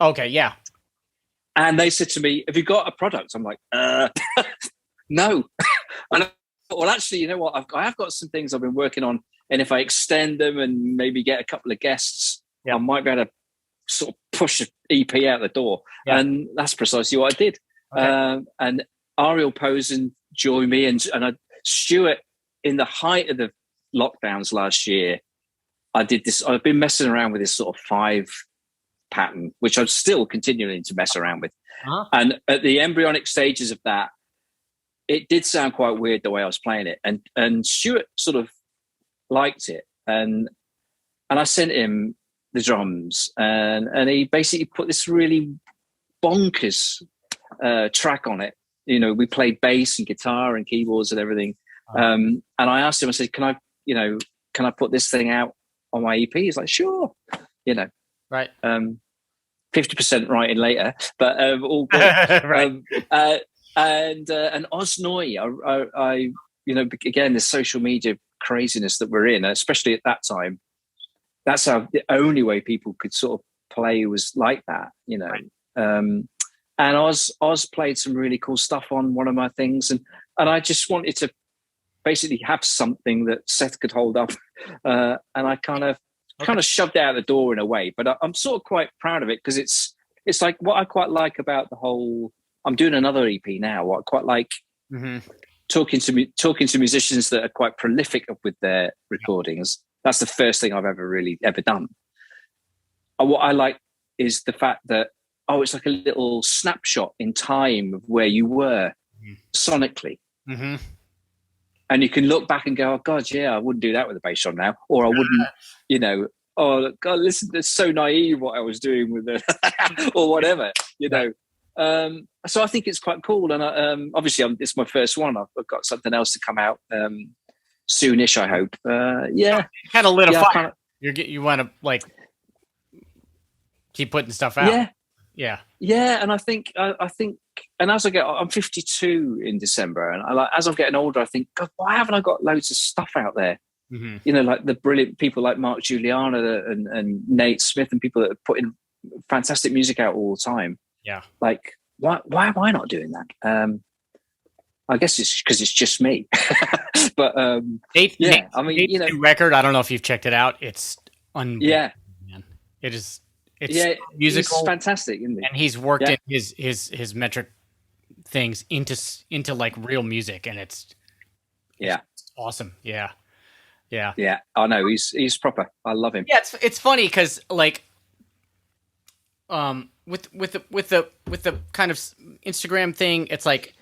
Okay, yeah. And they said to me, "Have you got a product?" I'm like, no. And well, actually, you know what? I have got some things I've been working on, and if I extend them and maybe get a couple of guests, I might be able to sort of push an EP out the door. And that's precisely what I did. Okay. And Ariel Posen joined me, and Stuart, in the height of the lockdowns last year, I did this. I've been messing around with this sort of 5 pattern, which I'm still continuing to mess around with. And at the embryonic stages of that, it did sound quite weird the way I was playing it. And Stuart sort of liked it. And I sent him the drums, and he basically put this really bonkers track on it. You know, we played bass and guitar and keyboards and everything. And I asked him, I said, can I put this thing out on my EP? He's like, sure. You know, right. 50% writing later, but all good. Right. And Osnoy, I you know, again, the social media craziness that we're in, especially at that time, that's how the only way people could sort of play was like that, you know. Right. And Oz played some really cool stuff on one of my things, and I just wanted to basically have something that Seth could hold up, and I kind of shoved it out the door in a way. But I'm sort of quite proud of it, because it's like what I quite like about the whole. I'm doing another EP now. What I quite like talking to musicians that are quite prolific with their recordings. That's the first thing I've ever done. And what I like is the fact that it's like a little snapshot in time of where you were sonically. Mm-hmm. And you can look back and go, oh God, yeah, I wouldn't do that with a bass drum now, or I wouldn't, you know. Oh God, listen, that's so naive what I was doing with it, or whatever, you know. So I think it's quite cool, and obviously it's my first one. I've got something else to come out soonish, I hope. Kind of lit a fire. You want to like keep putting stuff out. Yeah. And I think, and as I'm 52 in December, and as I'm getting older, I think, God, why haven't I got loads of stuff out there? Mm-hmm. You know, like the brilliant people like Mark Juliana and Nate Smith, and people that are putting fantastic music out all the time. Yeah. Like, why am I not doing that? I guess it's because it's just me. But Nate's you know, new record, I don't know if you've checked it out. It's unbelievable. Yeah. Man. It's musical. It's fantastic, isn't it? And he's worked in his metric things into like real music, and it's Yeah. Awesome. Yeah. Yeah. Yeah. I know he's proper. I love him. Yeah. It's funny because like, with the kind of Instagram thing, it's like,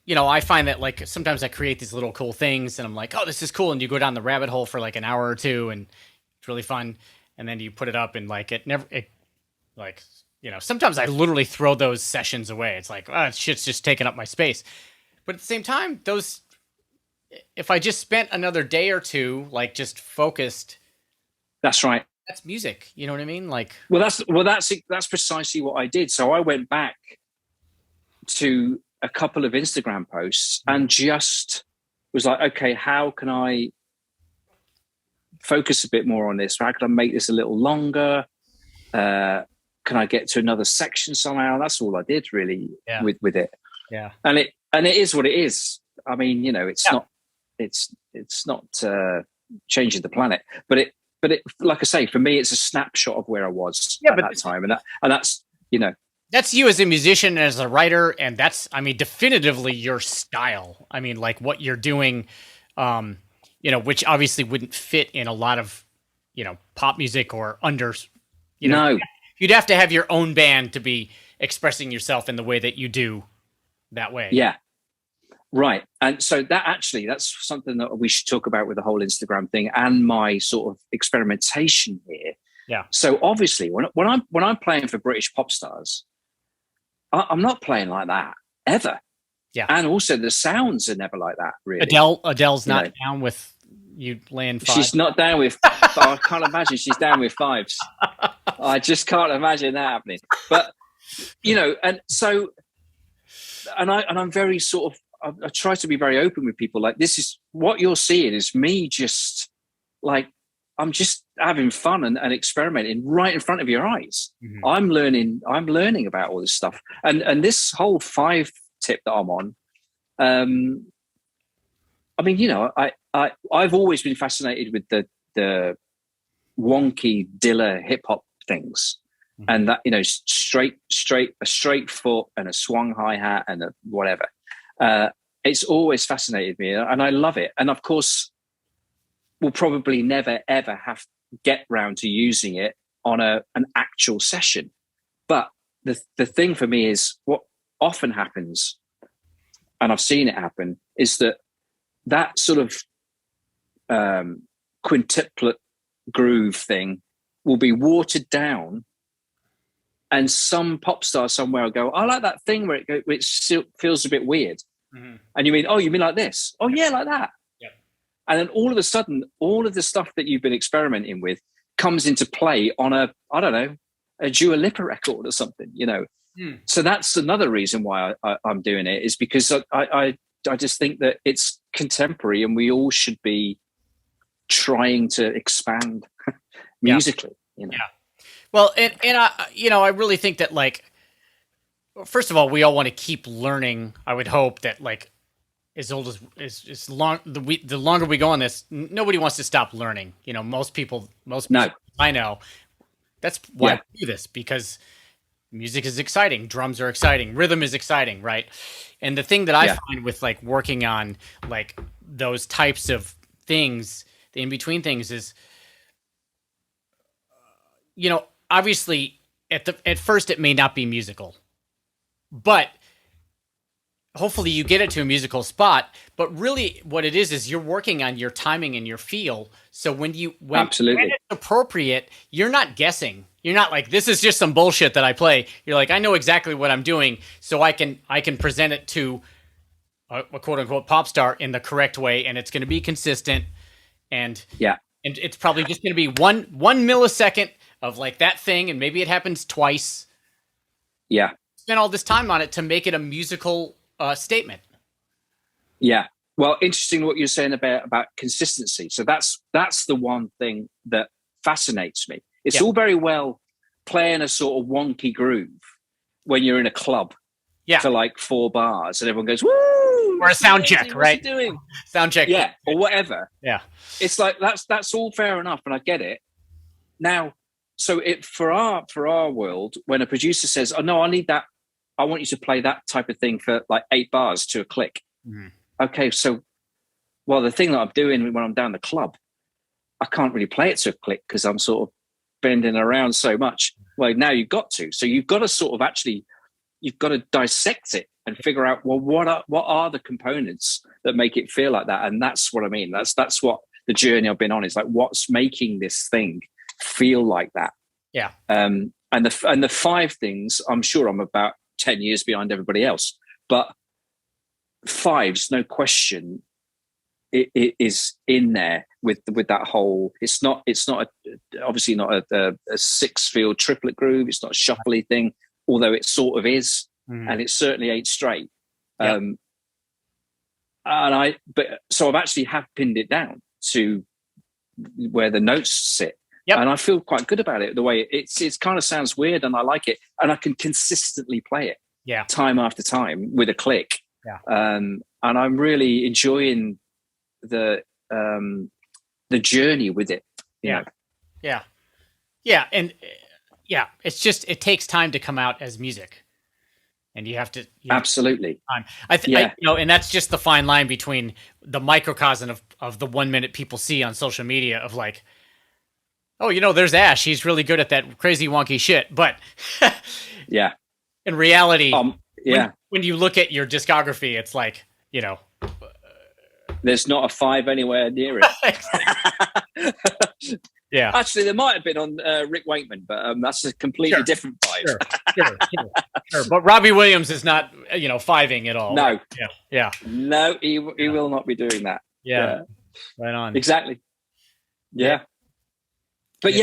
I find that like sometimes I create these little cool things and I'm like, oh, this is cool. And you go down the rabbit hole for like an hour or two and it's really fun. And then you put it up and like sometimes I literally throw those sessions away. It's like, oh, shit's just taking up my space. But at the same time, if I just spent another day or two, like just focused. That's right. That's music. You know what I mean? Like, that's precisely what I did. So I went back to a couple of Instagram posts and just was like, okay, how can I focus a bit more on this? How can I make this a little longer? Can I get to another section somehow? That's all I did really with it. Yeah. And it is what it is. I mean, it's not changing the planet, but it, like I say, for me, it's a snapshot of where I was at that time. And that's, that's you as a musician and as a writer. And that's, I mean, definitively your style. I mean, like what you're doing, which obviously wouldn't fit in a lot of, pop music or no, you'd have to have your own band to be expressing yourself in the way that you do that way. Yeah. Right. And so that's something that we should talk about with the whole Instagram thing and my sort of experimentation here. Yeah. So obviously when I'm playing for British pop stars, I'm not playing like that ever. Yeah. And also the sounds are never like that, really. Adele's not down with you laying five. She's not down with, I can't imagine she's down with fives. I just can't imagine that happening. But, and so, and I'm very sort of, I try to be very open with people. Like, this is what you're seeing is me just like, I'm just having fun and experimenting right in front of your eyes. Mm-hmm. I'm learning about all this stuff. And this whole 5 tip that I'm on, I mean, I've always been fascinated with the wonky Dilla hip hop things. Mm-hmm. And that, a straight foot and a swung hi-hat and a whatever. It's always fascinated me and I love it. And of course, we'll probably never, ever have to get round to using it on an actual session. But the thing for me is what often happens, and I've seen it happen, is that sort of quintuplet groove thing will be watered down and some pop star somewhere will go, I like that thing where it still feels a bit weird. Mm-hmm. And you mean like this? Oh yeah, like that. Yeah. And then all of a sudden, all of the stuff that you've been experimenting with comes into play on a Dua Lipa record or something, So that's another reason why I'm doing it, is because I just think that it's contemporary and we all should be trying to expand musically, Yeah. Well, and I really think that, like, first of all, we all want to keep learning. I would hope that, like, the longer we go on this, nobody wants to stop learning. Most people I know, that's why I do this, because music is exciting, drums are exciting, rhythm is exciting, right? And the thing that I find with like working on like those types of things, the in between things, is, obviously at first it may not be musical, but hopefully you get it to a musical spot. But really what it is you're working on your timing and your feel. So when Absolutely. When it's appropriate, you're not guessing. You're not like, this is just some bullshit that I play. You're like, I know exactly what I'm doing, so I can present it to a quote unquote pop star in the correct way, and it's going to be consistent. And it's probably just going to be one millisecond of like that thing, and maybe it happens twice. Yeah. Spend all this time on it to make it a musical statement. Yeah. Well, interesting what you're saying about consistency. So that's the one thing that fascinates me. It's all very well playing a sort of wonky groove when you're in a club for like 4 bars and everyone goes, woo! Or a sound check, right? What's he doing? Sound check. Yeah, or whatever. Yeah. It's like that's all fair enough, and I get it. Now, so for our world, when a producer says, oh no, I need that, I want you to play that type of thing for like 8 bars to a click. Mm-hmm. Okay, so well, the thing that I'm doing when I'm down the club, I can't really play it to a click because I'm sort of bending around so much. Well, now you've got to. So you've got to sort of actually, you've got to dissect it and figure out, well, what are the components that make it feel like that? And that's what I mean. That's what the journey I've been on is, like, what's making this thing feel like that? Yeah. And the 5 things, I'm sure I'm about 10 years behind everybody else, but 5's no question. It is in there with that whole. It's not obviously not a 6-field triplet groove. It's not a shuffly thing, although it sort of is, and it certainly ain't straight. Yep. So I've actually have pinned it down to where the notes sit, and I feel quite good about it. The way it's kind of sounds weird, and I like it, and I can consistently play it, time after time with a click, and I'm really enjoying the journey with it. You know? And it's just, it takes time to come out as music, and you have to absolutely. And that's just the fine line between the microcosm of the 1 minute people see on social media of like, oh, there's Ash, he's really good at that crazy wonky shit, but in reality, when you look at your discography, it's like, there's not a 5 anywhere near it. Yeah. Actually, there might have been on Rick Wakeman, but that's a completely different 5. Sure. But Robbie Williams is not, 5ing at all. No. Yeah. No, he will not be doing that. Yeah. Right on. Exactly. Yeah. But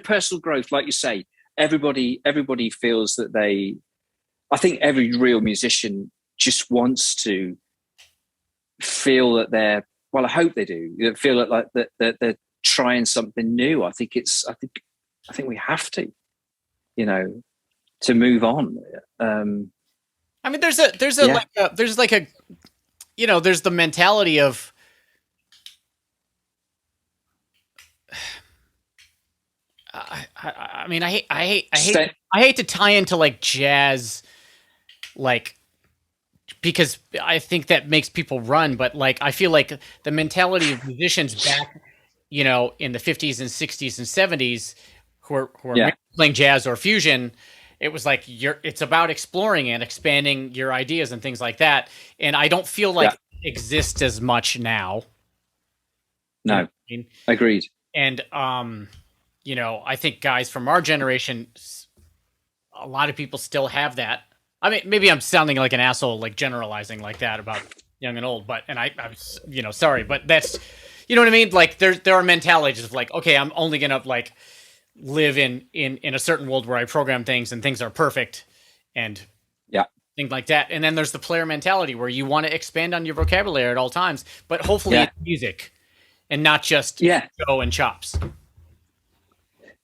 personal growth, like you say, everybody feels that I think every real musician just wants to feel that I hope they do, feel like that they're trying something new. I think we have to, to move on. I mean, there's the mentality of, I hate to tie into like jazz, like, because I think that makes people run, but like, I feel like the mentality of musicians back, in the 50s and 60s and 70s who are playing jazz or fusion, it was like, it's about exploring and expanding your ideas and things like that. And I don't feel like it exists as much now. No, agreed. And, I think guys from our generation, a lot of people still have that. I mean, maybe I'm sounding like an asshole, like generalizing like that about young and old, but I'm sorry, but that's, you know what I mean? Like there are mentalities of like, okay, I'm only gonna like live in a certain world where I program things and things are perfect and things like that. And then there's the player mentality where you want to expand on your vocabulary at all times, but hopefully it's music and not just go and chops.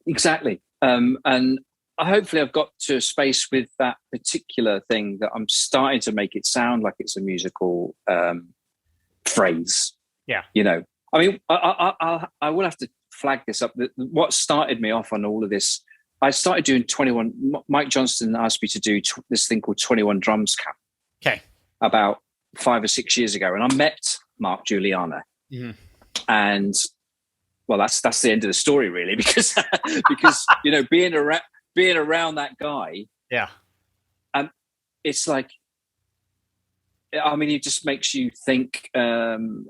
Exactly. And hopefully I've got to a space with that particular thing that I'm starting to make it sound like it's a musical phrase. Yeah. I mean, I will have to flag this up. What started me off on all of this, I started doing 21. Mike Johnston asked me to do this thing called 21 Drums Camp. Okay. About 5 or 6 years ago. And I met Mark Juliana. Mm-hmm. And well, that's the end of the story, really, because being around that guy, it's like, I mean, it just makes you think in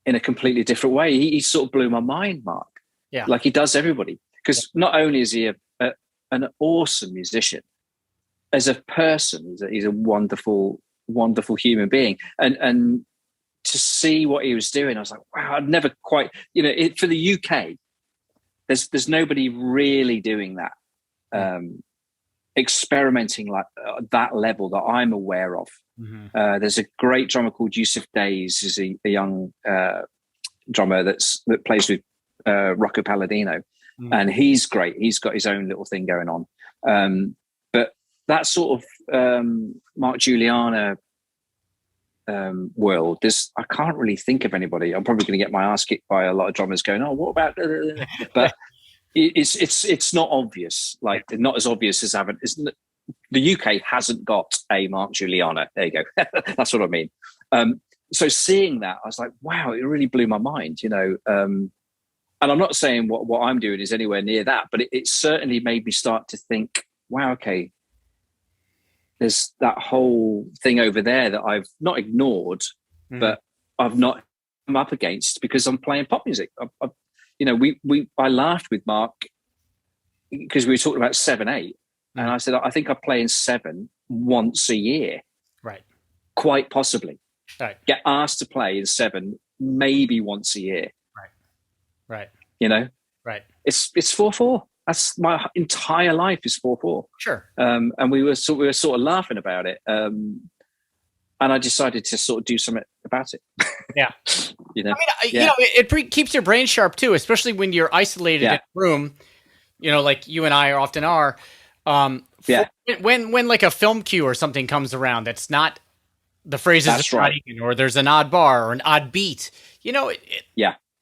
a completely different way. He sort of blew my mind, Mark. Yeah, like he does everybody, because not only is he an awesome musician, as a person, he's a wonderful, wonderful human being, and to see what he was doing, I was like, wow, I'd never quite, for the UK, there's nobody really doing that, experimenting like that level that I'm aware of. Mm-hmm. There's a great drummer called Yusuf Days, who's a young drummer that plays with Rocco Palladino, and he's great. He's got his own little thing going on. But that sort of Mark Juliana world, I can't really think of anybody. I'm probably going to get my ass kicked by a lot of drummers going, oh, what about but it's not obvious, like not as obvious as the UK hasn't got a Mark Juliana. There you go. That's what I mean. so seeing that, I was like, wow, it really blew my mind, and I'm not saying what I'm doing is anywhere near that, but it certainly made me start to think, wow, okay, there's that whole thing over there that I've not ignored, but I've not come up against because I'm playing pop music. I laughed with Mark because we were talking about 7/8, and I said, I think I play in 7 once a year. Right. Quite possibly. Right. Get asked to play in 7 maybe once a year. Right. Right. It's 4/4. That's my entire life is 4/4. Sure. And we were sort of laughing about it. And I decided to sort of do something about it. Yeah. It keeps your brain sharp too, especially when you're isolated in a room, like you and I often are. When like a film cue or something comes around, that's not the phrases right, or there's an odd bar or an odd beat,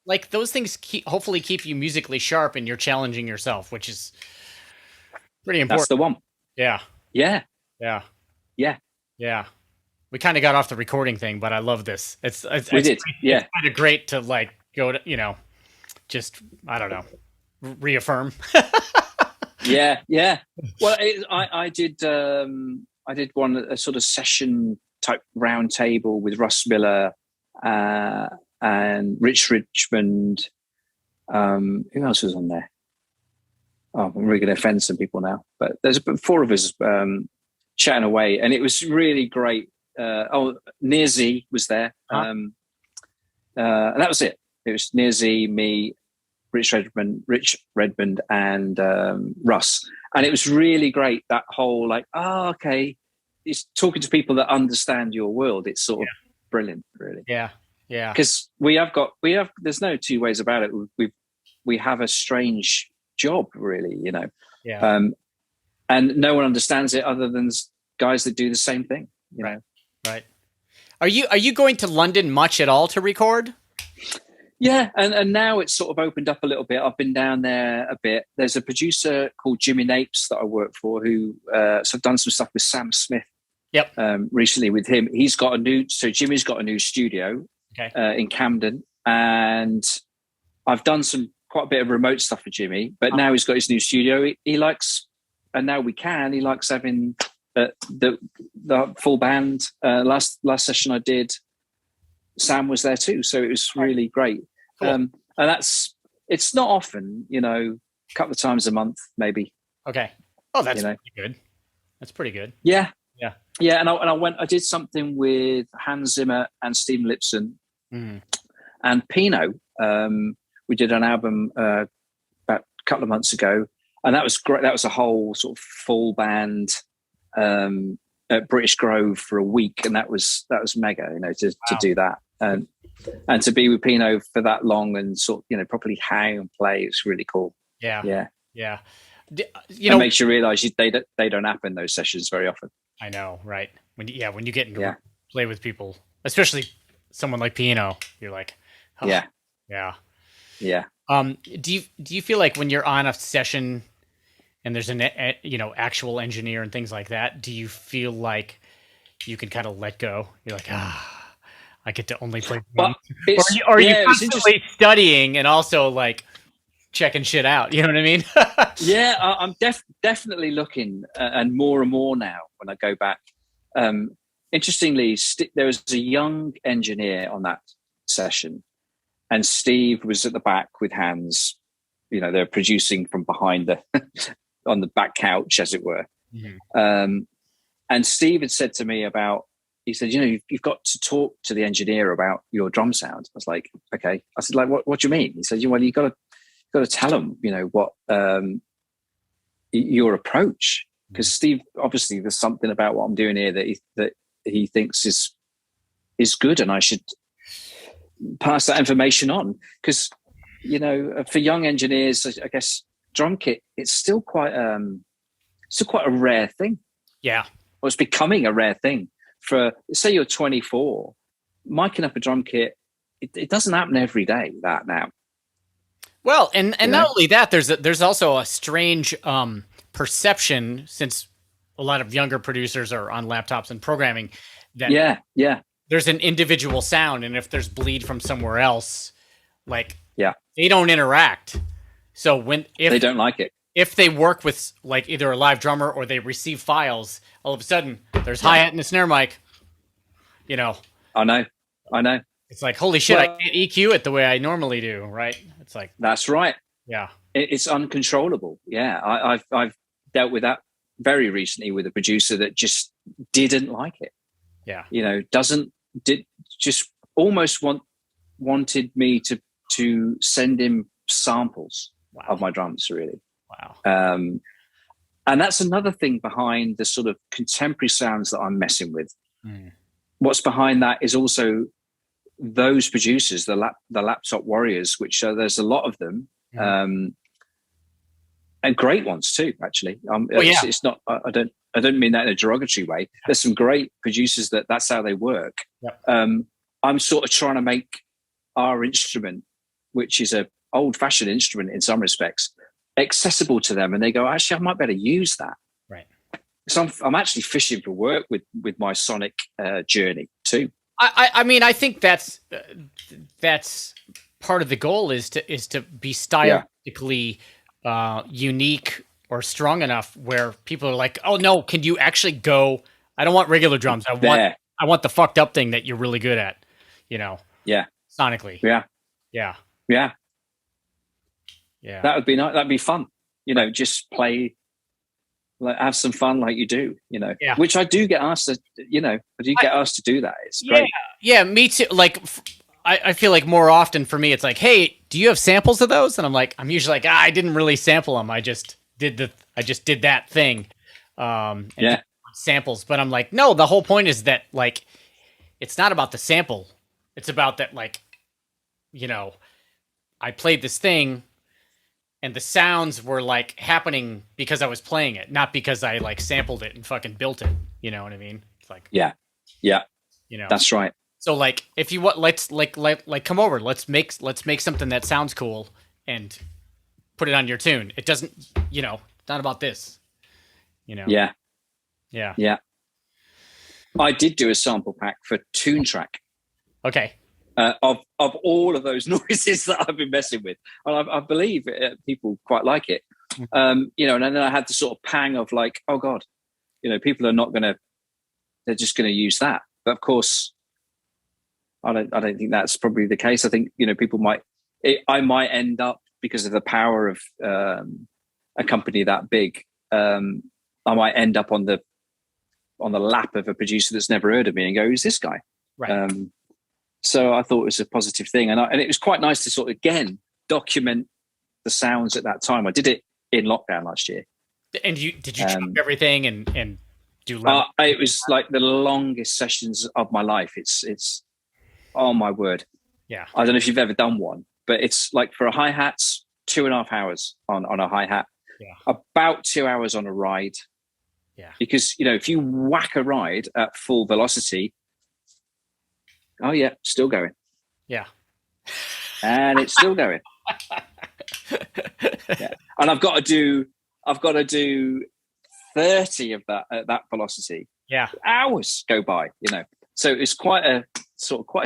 like those things hopefully keep you musically sharp and you're challenging yourself, which is pretty important. That's the one. Yeah. Yeah. Yeah. Yeah. Yeah. We kind of got off the recording thing, but I love this. It's kind of great to like go to, just, I don't know, reaffirm. Yeah. Well, I did a sort of session type round table with Russ Miller and Rich Richmond. Who else was on there? Oh, I'm really going to offend some people now, but there's 4 of us chatting away, and it was really great. Nearzy was there, and that was it. It was Nearzy, me, Rich Redmond, and Russ, and it was really great. That whole okay, it's talking to people that understand your world. It's sort of brilliant, really. Yeah. Because we have. There's no two ways about it. We have a strange job, really. Yeah. And no one understands it other than guys that do the same thing. Right. Right. Are you going to London much at all to record? Yeah, and now it's sort of opened up a little bit. I've been down there a bit. There's a producer called Jimmy Napes that I work for who so I've done some stuff with Sam Smith. Yep. Recently with him. Jimmy's got a new studio in Camden, and I've done quite a bit of remote stuff for Jimmy, but now he's got his new studio. He likes, and now he likes having the full band. Last session I did, Sam was there too, so it was really great. Cool. And it's not often, a couple of times a month, maybe. Okay. Oh, that's pretty good. That's pretty good. Yeah. Yeah. Yeah. And I did something with Hans Zimmer and Steve Lipson and Pino. We did an album about a couple of months ago, and that was great. That was a whole sort of full band at British Grove for a week, and that was mega, to do that and to be with Pino for that long and sort of, properly hang and play. It's really cool. Yeah. It makes you realize they don't happen, those sessions, very often. I know, right? When you get into play with people, especially someone like Pino, you're like, oh, yeah. Do you feel like when you're on a session and there's an actual engineer and things like that, do you feel like you can kind of let go? You're like, I get to only play. Well, or are you constantly studying and also like checking shit out? You know what I mean? Yeah, I'm definitely looking, and more now when I go back. Interestingly, there was a young engineer on that session, and Steve was at the back with Hans. They're producing from behind on the back couch, as it were. Mm-hmm. And Steve had said to me he said, you've got to talk to the engineer about your drum sound. I was like, okay. I said, like, what do you mean? He said, well, you got to tell him, what your approach, because Steve, obviously there's something about what I'm doing here that he thinks is good, and I should pass that information on, because for young engineers, I guess drum kit, it's still quite a rare thing. Yeah. Well, it's becoming a rare thing. For, say you're 24, miking up a drum kit, it doesn't happen every day, that now. Well, and not only that, there's also a strange perception, since a lot of younger producers are on laptops and programming, that there's an individual sound, and if there's bleed from somewhere else, like Yeah. they don't interact. So if They don't like it. if they work with like either a live drummer or they receive files, all of a sudden there's hi-hat and a snare mic. You know, I know. it's like, holy shit, Well, I can't EQ it the way I normally do, right? It's like, that's right. yeah, It's uncontrollable. Yeah, I've dealt with that very recently with a producer that just didn't like it. yeah, You know, just almost wanted me to send him samples wow, of my drums, really. wow, And that's another thing behind the sort of contemporary sounds that I'm messing with. Mm. What's behind that is also those producers, the laptop warriors, which there's a lot of them, and great ones too. Actually, it's not. I don't mean that in a derogatory way. There's some great producers that's how they work. Yep. I'm sort of trying to make our instrument, which is a old-fashioned instrument in some respects, accessible to them, and they go, actually, I might better use that. Right. So I'm actually fishing for work with my sonic journey too. I mean, I think that's part of the goal is to be stylistically unique or strong enough where people are like, oh no, can you actually go? I don't want regular drums. I want the fucked up thing that you're really good at. You know. Yeah. Sonically. Yeah. Yeah. Yeah. Yeah. That would be nice. That'd be fun. You know, just play. Like, have some fun like you do, you know, which I do get asked to, get asked to do that. It's great. Yeah, me too. Like, I feel like more often for me, it's like, hey, do you have samples of those? And I'm usually like, I didn't really sample them. I just did that thing. Samples. But I'm like, no, the whole point is that, like, it's not about the sample. It's about that, like, you know, I played this thing, and the sounds were like happening because I was playing it, not because I like sampled it and fucking built it. You know what I mean? It's like, yeah. You know, that's right. So like, if you want, let's come over. Let's make something that sounds cool and put it on your tune. It doesn't, you know, not about this. You know? Yeah. I did do a sample pack for Tune Track. Okay. Of all of those noises that I've been messing with, and I believe people quite like it. You know, and then I had the sort of pang of like, oh god, you know, people are not gonna, they're just gonna use that. But of course, I don't think that's probably the case. I think, you know, I might end up, because of the power of a company that big, I might end up on the lap of a producer that's never heard of me and go, who's this guy? Right. So I thought it was a positive thing. And it was quite nice to sort of, again, document the sounds at that time. I did it in lockdown last year. And did you chop everything and do it was like the longest sessions of my life. It's oh my word. Yeah. I don't know if you've ever done one, but it's like for a hi-hats, 2.5 hours on a hi-hat. Yeah. About 2 hours on a ride. Yeah. Because, you know, if you whack a ride at full velocity, oh yeah, still going. Yeah. And it's still going. Yeah. And I've got to do 30 of that at that velocity. Yeah. Hours go by, you know. So it's quite a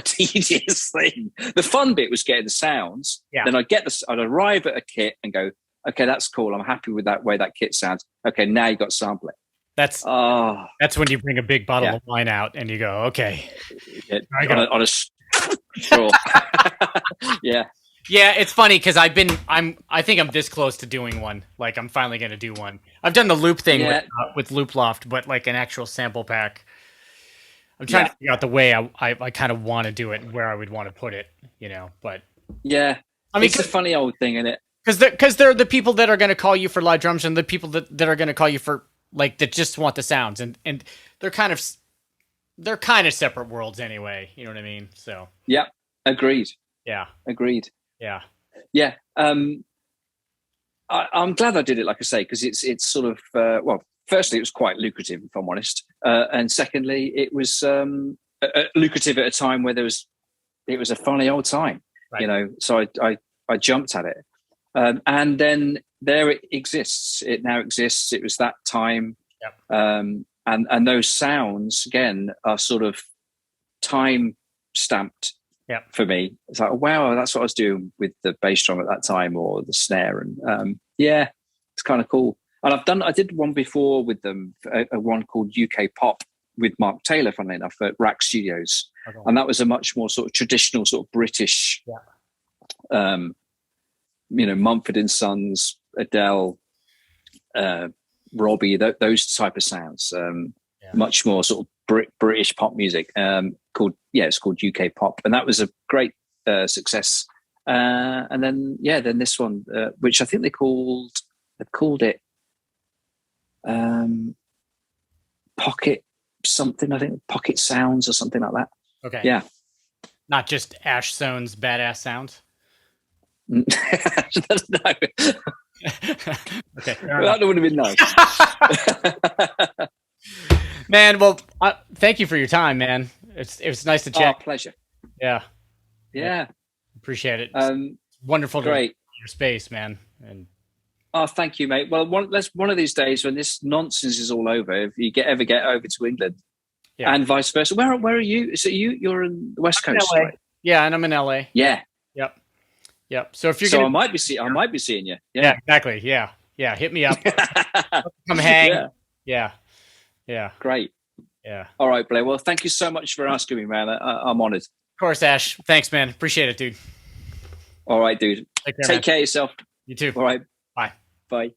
tedious thing. The fun bit was getting the sounds. Yeah. Then I'd arrive at a kit and go, okay, that's cool. I'm happy with that way that kit sounds. Okay, now you got to sample it. That's when you bring a big bottle of wine out and you go, okay. On a straw. Yeah. Yeah, it's funny because I think I'm this close to doing one. Like, I'm finally going to do one. I've done the loop thing with Loop Loft, but like an actual sample pack. I'm trying to figure out the way I kind of want to do it and where I would want to put it, you know, but. Yeah. I mean, it's a funny old thing, isn't it? Because they're the people that are going to call you for live drums and the people that are going to call you for, like, that just want the sounds. And they're kind of separate worlds anyway. You know what I mean? So. Yeah. Agreed. Yeah. Agreed. Yeah. Yeah. I'm glad I did it, like I say, because it's sort of, firstly, it was quite lucrative, if I'm honest. And secondly, it was lucrative at a time where it was a funny old time, right. You know, so I jumped at it. And then there it exists. It now exists. It was that time. Yep. And those sounds, again, are sort of time stamped for me. It's like, wow, that's what I was doing with the bass drum at that time, or the snare. And yeah, it's kind of cool. And I did one before with them, a one called UK Pop with Mark Taylor, funnily enough, at Rack Studios. Okay. And that was a much more sort of traditional, sort of British, Mumford and Sons, Adele, Robbie, those type of sounds. Much more sort of British pop music. It's called UK Pop, and that was a great success. And then this one, which I think they've called it Pocket something. I think Pocket Sounds or something like that. Okay. Yeah. Not just Ash Soan's badass sounds. No. Okay. That would have been nice. Man, well, thank you for your time, man. It was nice to chat. Pleasure. Yeah. Appreciate it. Wonderful to great. Your space, man. And thank you, mate. Well, one of these days when this nonsense is all over, if you ever get over to England, and vice versa. Where are you? So you're in the West Coast, right? Yeah, and I'm in LA. Yeah. Yep. So if you're I might be seeing you. Yeah, exactly. Yeah. Hit me up. Come hang. Yeah. Great. Yeah. All right, Blair. Well, thank you so much for asking me, man. I'm honored. Of course, Ash. Thanks, man. Appreciate it, dude. All right, dude. Take care of yourself. You too. All right. Bye. Bye.